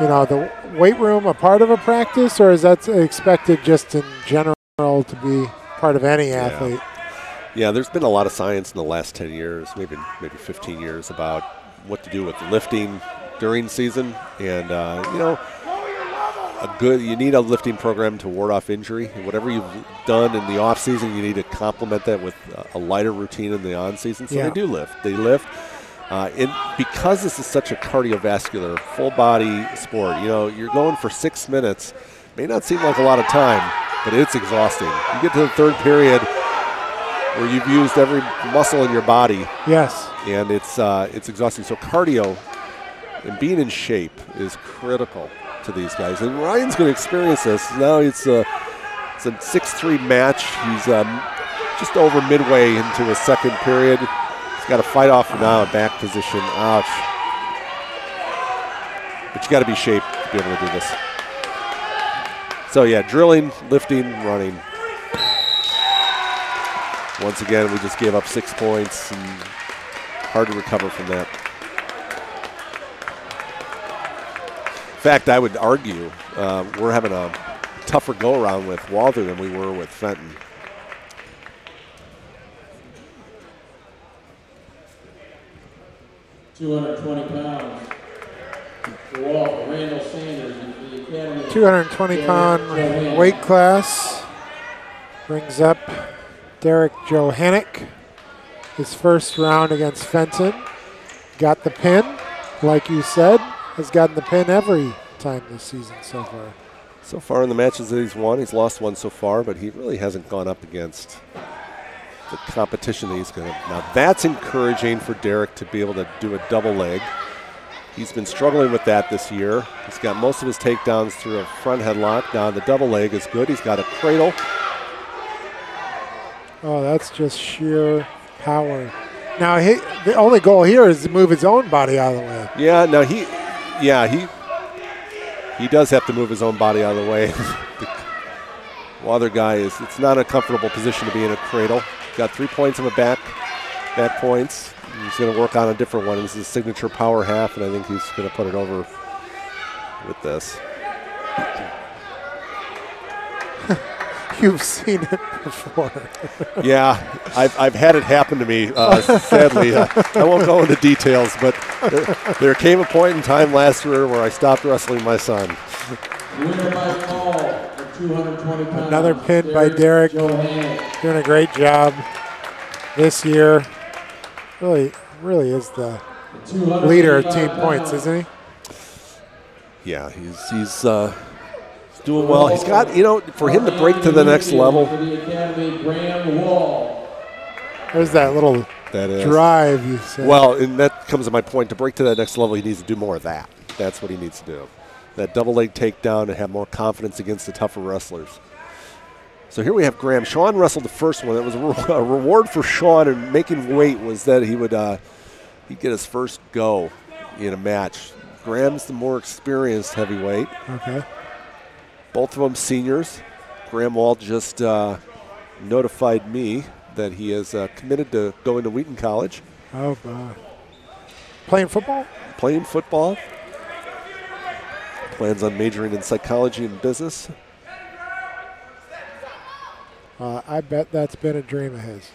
the weight room a part of a practice, or is that expected just in general to be part of any athlete? Yeah, there's been a lot of science in the last 10 years, maybe 15 years, about what to do with lifting during season. And, you need a lifting program to ward off injury. Whatever you've done in the off season, you need to complement that with a lighter routine in the on season. So they do lift. They lift. And because this is such a cardiovascular, full-body sport, you're going for 6 minutes. May not seem like a lot of time, but it's exhausting. You get to the third period where you've used every muscle in your body. Yes. And it's exhausting. So cardio and being in shape is critical to these guys. And Ryan's going to experience this. Now it's a 6-3 match. He's just over midway into his second period. He's got to fight off now a back position. Ouch. But you got to be shaped to be able to do this. So yeah, drilling, lifting, running. Once again, we just gave up 6 points, and hard to recover from that. In fact, I would argue we're having a tougher go-around with Walther than we were with Fenton. £220 for Walther. Randall Sanders in the Academy. 220-pound weight class brings up Derek Johannick. His first round against Fenton. Got the pin, like you said. Has gotten the pin every time this season so far. So far in the matches that he's won, he's lost one so far, but he really hasn't gone up against the competition that he's going to. Now that's encouraging for Derek to be able to do a double leg. He's been struggling with that this year. He's got most of his takedowns through a front headlock. Now the double leg is good. He's got a cradle. Oh, that's just sheer power. Now the only goal here is to move his own body out of the way. Yeah, now he does have to move his own body out of the way. The Walther guy it's not a comfortable position to be in a cradle. Got 3 points on the back points. He's going to work on a different one. This is his signature power half, and I think he's going to put it over with this. You've seen it before. Yeah, I've had it happen to me, sadly. I won't go into details, but there came a point in time last year where I stopped wrestling my son. Winner by fall for 220 pounds. Another pin by Derek. Doing a great job this year. Really is the leader of team points, isn't he? Yeah, he's doing well. He's got, for him to break to the next level. There's that little drive you said. Well, and that comes to my point. To break to that next level, he needs to do more of that. That's what he needs to do. That double leg takedown and have more confidence against the tougher wrestlers. So here we have Graham. Shawn wrestled the first one. That was a reward for Shawn in making weight was that he would he'd get his first go in a match. Graham's the more experienced heavyweight. Okay. Both of them seniors. Graham Wald just notified me that he is committed to going to Wheaton College. Oh, God. Playing football? Playing football. Plans on majoring in psychology and business. I bet that's been a dream of his.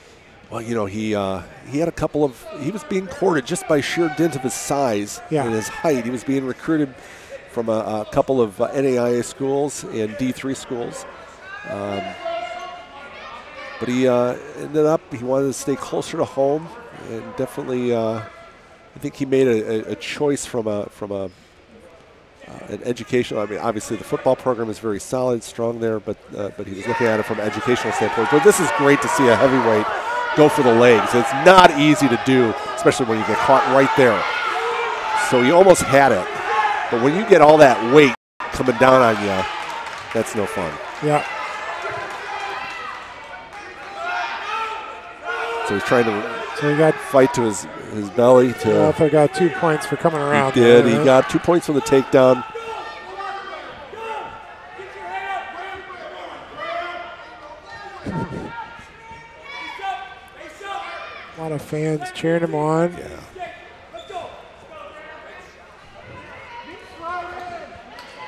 Well, you know, he had a couple of, he was being courted just by sheer dint of his size and his height. He was being recruited from a couple of NAIA schools and D3 schools. But he ended up, he wanted to stay closer to home, and definitely, I think he made a choice from an educational. I mean, obviously the football program is very solid, strong there, but he was looking at it from an educational standpoint. But this is great to see a heavyweight go for the legs. It's not easy to do, especially when you get caught right there. So he almost had it, but when you get all that weight coming down on you, that's no fun. Yeah. So he's trying to fight to his belly. Walther got 2 points for coming around. He did. He got 2 points for the takedown. A lot of fans cheering him on. Yeah.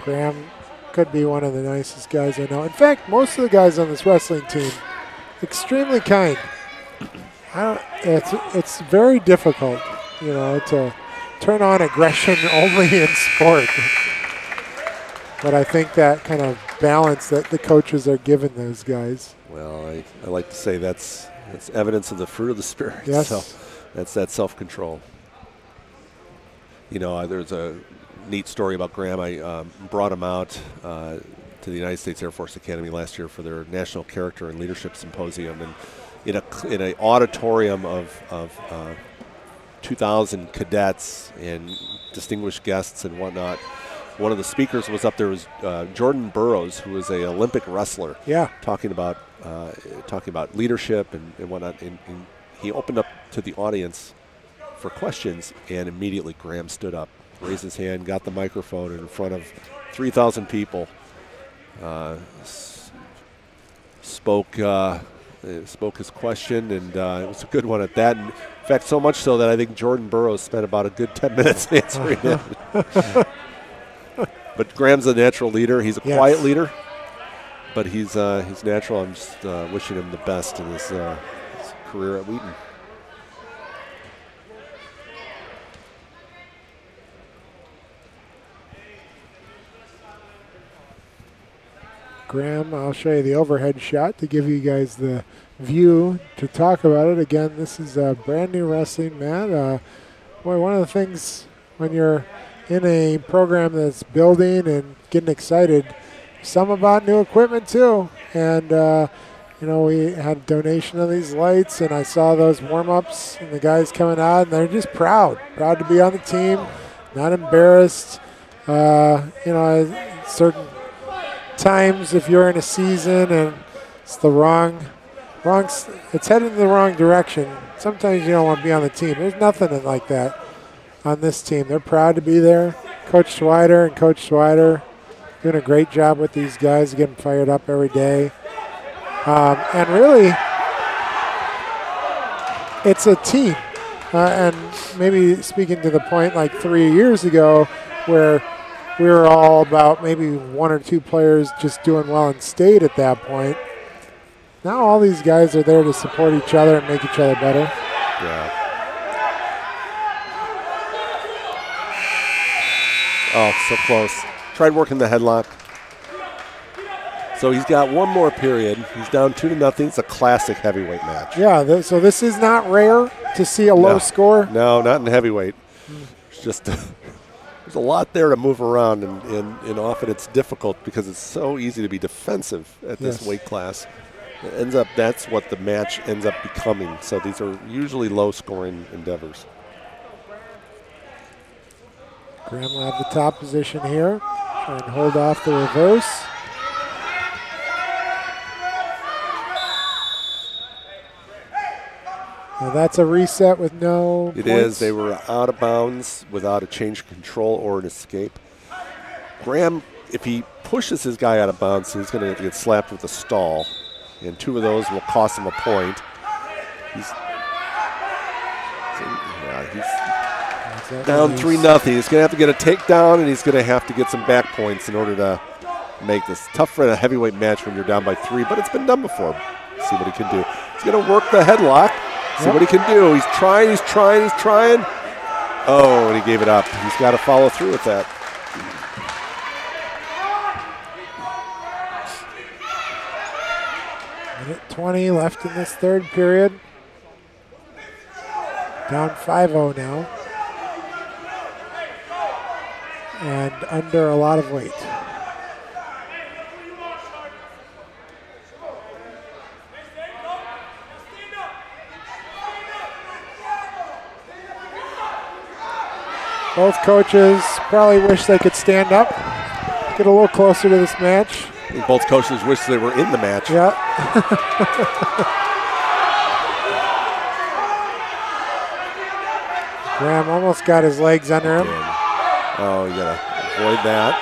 Graham could be one of the nicest guys I know. In fact, most of the guys on this wrestling team, extremely kind. It's very difficult, you know, to turn on aggression only in sport. But I think that kind of balance that the coaches are giving those guys. Well, I like to say that's evidence of the fruit of the Spirit. Yes. So that's that self-control. You know, there's a neat story about Graham. I brought him out to the United States Air Force Academy last year for their National Character and Leadership Symposium, and in an auditorium of 2,000 cadets and distinguished guests and whatnot. One of the speakers was up there was Jordan Burroughs, who was an Olympic wrestler. Yeah. Talking about leadership and whatnot. And he opened up to the audience for questions, and immediately Graham stood up, raised his hand, got the microphone in front of 3,000 people, spoke his question, and it was a good one at that. And in fact, so much so that I think Jordan Burroughs spent about a good 10 minutes answering it. But Graham's a natural leader. He's a quiet leader, but he's natural. I'm just wishing him the best in his career at Wheaton. Graham, I'll show you the overhead shot to give you guys the view to talk about it. Again, this is a brand new wrestling mat. Boy, one of the things when you're in a program that's building and getting excited, some about new equipment too. And, you know, we had donation of these lights, and I saw those warm-ups and the guys coming out, and they're just proud to be on the team, not embarrassed. You know, certain times if you're in a season and it's the wrong, it's headed in the wrong direction, sometimes you don't want to be on the team. There's nothing like that on this team. They're proud to be there. Coach Swider and Coach Swider doing a great job with these guys, getting fired up every day. And really, it's a team. And maybe speaking to the point like 3 years ago where we were all about maybe one or two players just doing well in state at that point. Now all these guys are there to support each other and make each other better. Yeah. Oh, so close. Tried working the headlock. So he's got one more period. He's down 2-0. It's a classic heavyweight match. Yeah, so this is not rare to see a low score? No, not in heavyweight. It's just there's a lot there to move around, and often it's difficult because it's so easy to be defensive at this weight class. That's what the match ends up becoming. So these are usually low-scoring endeavors. Graham will have the top position here. Try and hold off the reverse. Now that's a reset with no It points. is. They were out of bounds without a change of control or an escape. Graham, if he pushes his guy out of bounds, he's going to get slapped with a stall. And 2 of those will cost him a point. He's down 3-0. He's going to have to get a takedown, and he's going to have to get some back points in order to make this tough for a heavyweight match when you're down by 3, but it's been done before. See what he can do. He's going to work the headlock. See what he can do. He's trying. Oh, and he gave it up. He's got to follow through with that. Minute 20 left in this third period. Down 5-0 now. And under a lot of weight. Both coaches probably wish they could stand up, get a little closer to this match. I think both coaches wish they were in the match. Yeah. Graham almost got his legs under him. Oh, you got to avoid that.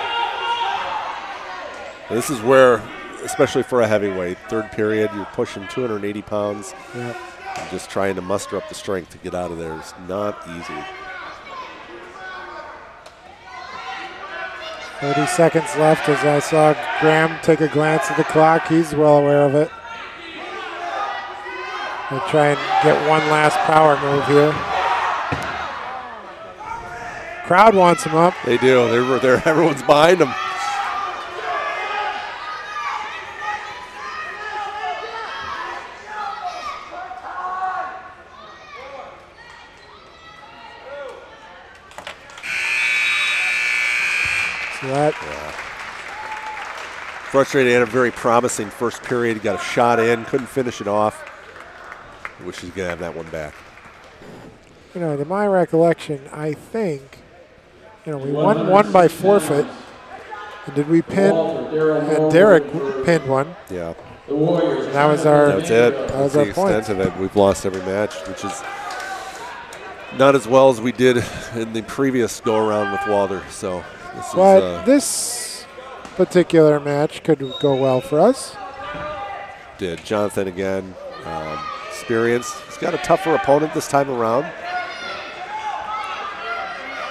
This is where, especially for a heavyweight, third period, you're pushing 280 pounds. Yep. And just trying to muster up the strength to get out of there is not easy. 30 seconds left as I saw Graham take a glance at the clock. He's well aware of it. He'll try and get one last power move here. Crowd wants him up. They do. They're everyone's behind him. Frustrated, had a very promising first period. He got a shot in, couldn't finish it off. I wish he's going to have that one back. You know, to my recollection, I think, we won one by forfeit. And did we pin? And Derek pinned one. Yeah. And that was our. That's it. That was the our point. extent of it. We've lost every match, which is not as well as we did in the previous go-around with Walther. So this particular match could go well for us. Did Jonathan again? Experience. He's got a tougher opponent this time around.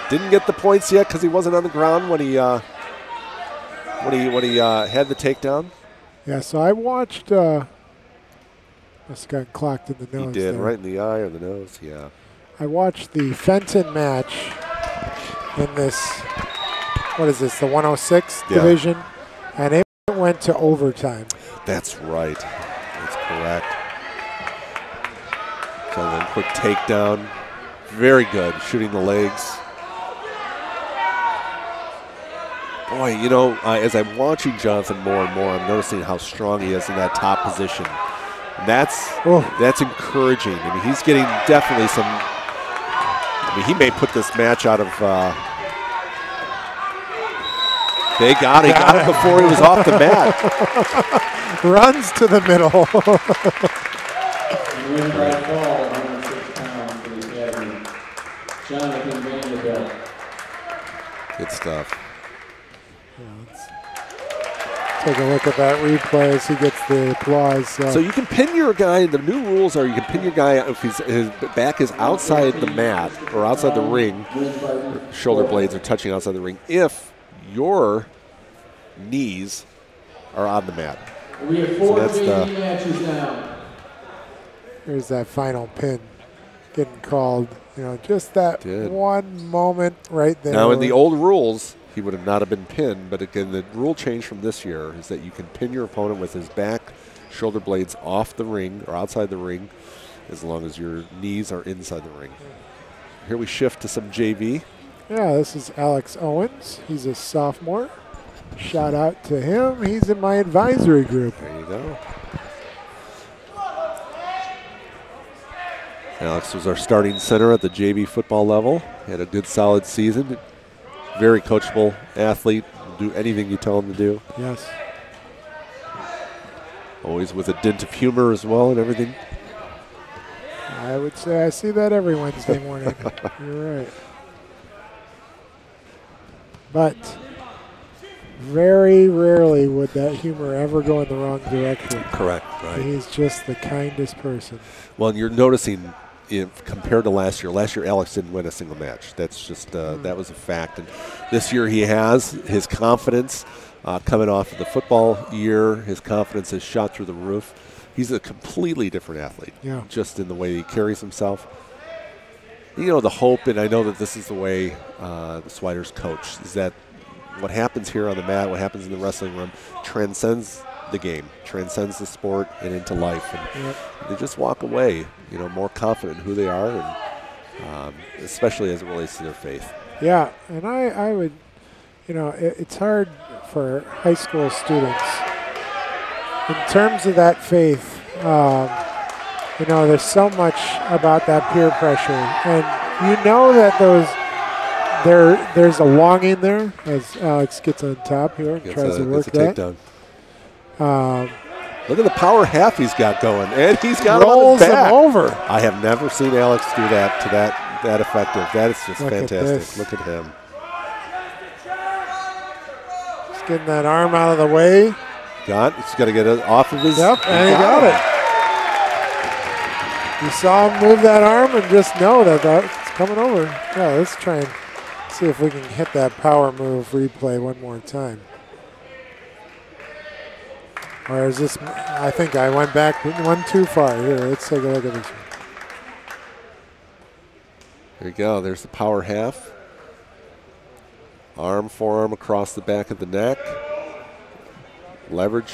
Didn't get the points yet because he wasn't on the ground when he had the takedown. Yeah, so I watched. Must have got clocked in the nose. He did, there. right in the eye or the nose. Yeah. I watched the Fenton match in this. What is this? The 106 division, and it went to overtime. That's right. That's correct. So then quick takedown. Very good. Shooting the legs. Boy, as I'm watching Jonathan more and more, I'm noticing how strong he is in that top position. And that's encouraging. I mean, he's getting definitely some. I mean, he may put this match out of. He got it before he was off the mat. Runs to the middle. Good stuff. Take a look at that replay as he gets the applause. So you can pin your guy. The new rules are you can pin your guy if his back is outside the mat or outside the ring. Shoulder blades are touching outside the ring. If your knees are on the mat. We have 4 matches now. Here's that final pin getting called. Just that one moment right there. Now in the old rules, he would have not been pinned, but again, the rule change from this year is that you can pin your opponent with his back, shoulder blades off the ring or outside the ring, as long as your knees are inside the ring. Here we shift to some JV. Yeah, this is Alex Owens. He's a sophomore. Shout out to him. He's in my advisory group. There you go. Alex was our starting center at the JV football level. Had a good, solid season. Very coachable athlete. Do anything you tell him to do. Yes. Always with a dint of humor as well and everything. I would say I see that every Wednesday morning. You're right. But very rarely would that humor ever go in the wrong direction. Correct, right. He's just the kindest person. Well, and you're noticing, compared to last year Alex didn't win a single match. That's just, that was a fact. And this year he has his confidence coming off of the football year. His confidence has shot through the roof. He's a completely different athlete, just in the way he carries himself. You know, the hope, and I know that this is the way the Swiders coach, is that what happens here on the mat, what happens in the wrestling room, transcends the game, transcends the sport and into life. And they just walk away, you know, more confident in who they are, and especially as it relates to their faith. Yeah, and I would, you know, it's hard for high school students. In terms of that faith, you know, there's so much about that peer pressure, and you know that there's a longing there as Alex gets on top here and tries to work that. Takedown. Look at the power half he's got going, and he's got rolls him back. Him over. I have never seen Alex do that to that effective. That is just fantastic. Look at him. Just getting that arm out of the way. He's got to get it off of his. Yep, and he got it. You saw him move that arm and just know that that's coming over. Yeah, let's try and see if we can hit that power move replay one more time. Or is this, I think I went back one too far. Here, let's take a look at this one. There you go, there's the power half. Arm, forearm across the back of the neck. Leverage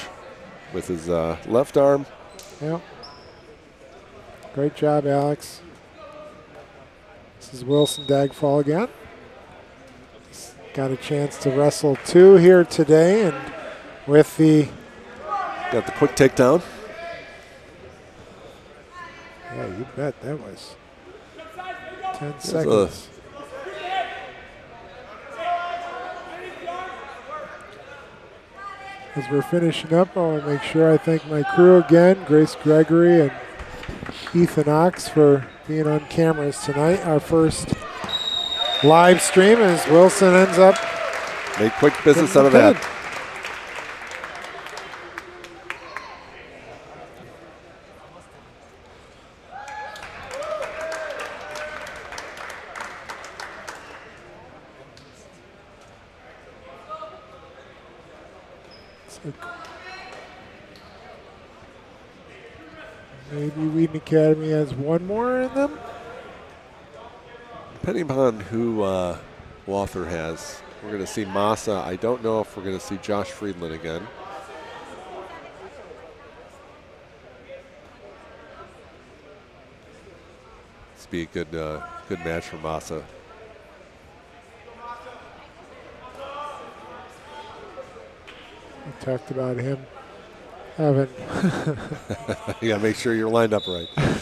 with his left arm. Yep. Great job, Alex. This is Wilson Dagfall again. He's got a chance to wrestle 2 here today, and with the... Got the quick takedown. Yeah, you bet that was 10 seconds. As we're finishing up, I want to make sure I thank my crew again, Grace Gregory and Ethan Ox, for being on cameras tonight. Our first live stream as Wilson ends up. Make quick business out of that. Maybe Wheaton Academy has one more in them. Depending upon who Walther has, we're going to see Massa. I don't know if we're going to see Josh Friedland again. This would be a good match for Massa. We talked about him having. You got to make sure you're lined up right. I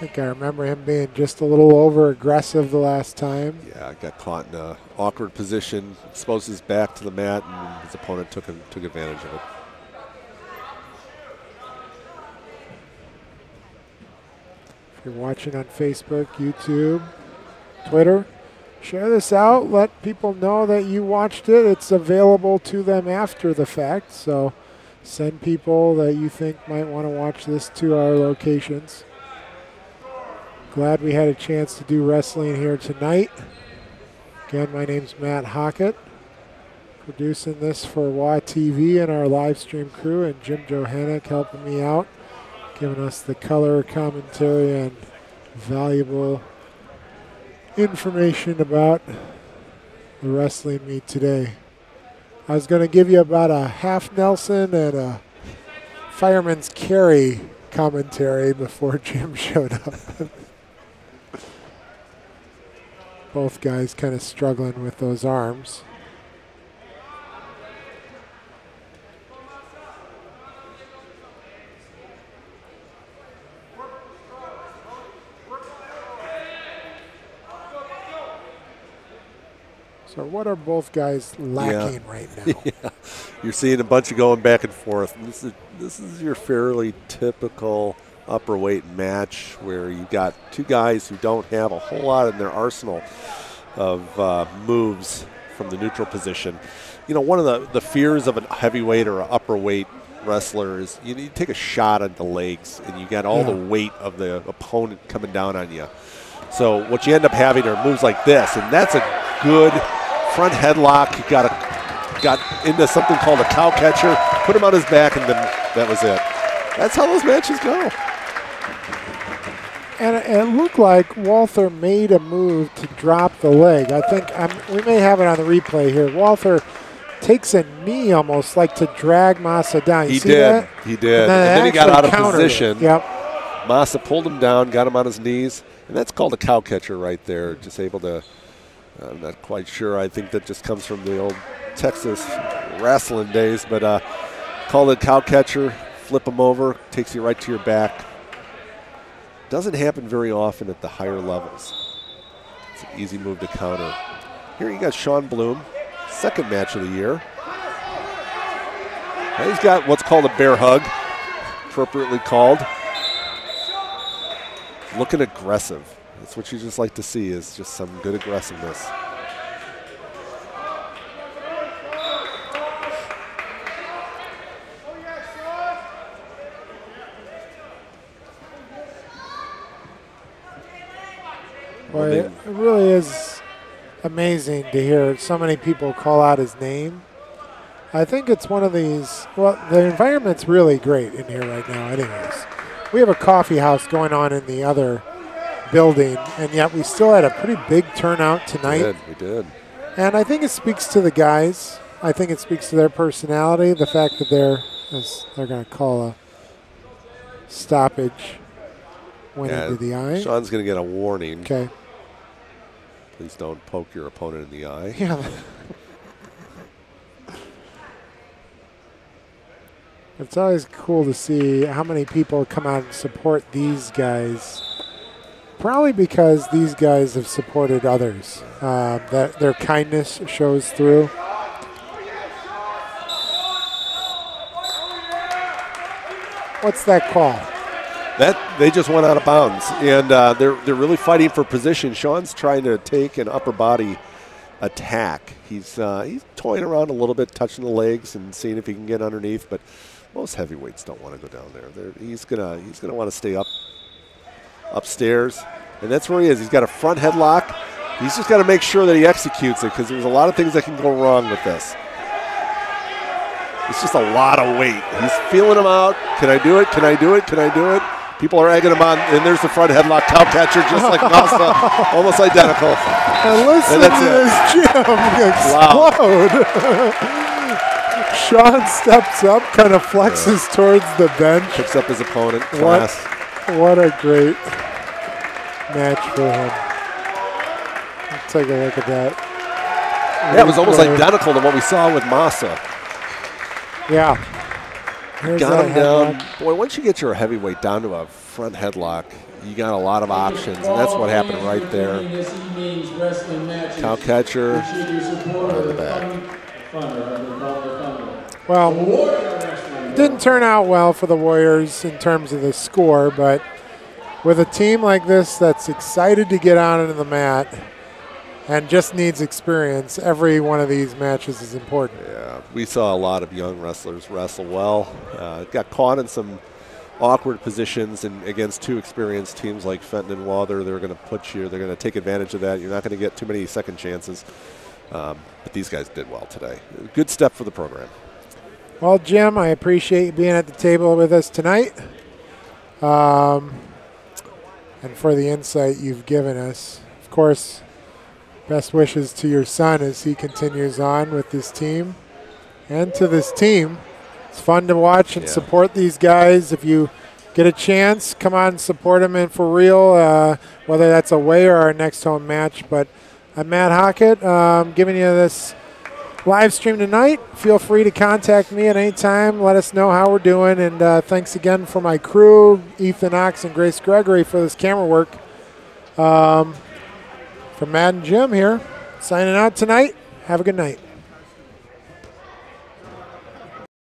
think I remember him being just a little over aggressive the last time. Yeah, got caught in an awkward position, exposed his back to the mat, and his opponent took advantage of it. If you're watching on Facebook, YouTube, Twitter, share this out. Let people know that you watched it. It's available to them after the fact, so send people that you think might want to watch this to our locations. Glad we had a chance to do wrestling here tonight. Again, my name's Matt Hockett, producing this for WA TV and our live stream crew, and Jim Johannick helping me out, giving us the color commentary and valuable information about the wrestling meet today. I was going to give you about a half Nelson and a fireman's carry commentary before Jim showed up. Both guys kind of struggling with those arms. So what are both guys lacking right now? Yeah. You're seeing a bunch of going back and forth. This is your fairly typical upper weight match where you got two guys who don't have a whole lot in their arsenal of moves from the neutral position. You know, one of the fears of a heavyweight or an upper weight wrestler is you need to take a shot at the legs, and you got all the weight of the opponent coming down on you. So what you end up having are moves like this, and that's a good front headlock. You got into something called a cow catcher, put him on his back, and then that was it. That's how those matches go. And it looked like Walther made a move to drop the leg. I think we may have it on the replay here. Walther takes a knee almost like to drag Massa down. You see that? He did. And then he got out of position. Yep. Massa pulled him down, got him on his knees, and that's called a cow catcher right there. Just able to, I'm not quite sure. I think that just comes from the old Texas wrestling days, but call it cow catcher, flip him over, takes you right to your back. Doesn't happen very often at the higher levels. It's an easy move to counter. Here you got Shawn Bloom, second match of the year. Now he's got what's called a bear hug, appropriately called. Looking aggressive. That's what you just like to see, is just some good aggressiveness. Well, it really is amazing to hear so many people call out his name. I think it's one of these, well, the environment's really great in here right now anyways. We have a coffee house going on in the other building, and yet we still had a pretty big turnout tonight. We did. And I think it speaks to the guys. I think it speaks to their personality, the fact that they're going to call a stoppage went into the eye. Shawn's going to get a warning. Okay. Please don't poke your opponent in the eye. Yeah. It's always cool to see how many people come out and support these guys. Probably because these guys have supported others. That their kindness shows through. What's that call? That they just went out of bounds, and they're really fighting for position. Shawn's trying to take an upper body attack. He's toying around a little bit, touching the legs and seeing if he can get underneath. But most heavyweights don't want to go down there. He's gonna want to stay upstairs, and that's where he is. He's got a front headlock. He's just got to make sure that he executes it, because there's a lot of things that can go wrong with this. It's just a lot of weight. He's feeling him out. Can I do it? Can I do it? Can I do it? People are egging him on, and there's the front headlock cow catcher, just like Massa, almost identical. And listen to this gym explode. Shawn steps up, kind of flexes towards the bench. Picks up his opponent. Class. What a great match for him. Let's take a look at that. Yeah, it was almost identical to what we saw with Massa. Yeah. Got him down. Boy, once you get your heavyweight down to a front headlock, you got a lot of options, and that's what happened right there. Cow catcher on the back. Well, it didn't turn out well for the Warriors in terms of the score, but with a team like this that's excited to get on into the mat and just needs experience, every one of these matches is important. Yeah, we saw a lot of young wrestlers wrestle well. Got caught in some awkward positions and against two experienced teams like Fenton and Walther. They're going to put you, they're going to take advantage of that. You're not going to get too many second chances. But these guys did well today. Good step for the program. Well, Jim, I appreciate you being at the table with us tonight. And for the insight you've given us. Of course, best wishes to your son as he continues on with this team and to this team. It's fun to watch and support these guys. If you get a chance, come on and support them and for real, whether that's away or our next home match. But I'm Matt Hockett, giving you this live stream tonight. Feel free to contact me at any time. Let us know how we're doing. And thanks again for my crew, Ethan Ox and Grace Gregory, for this camera work. From Matt and Jim here, signing out tonight. Have a good night.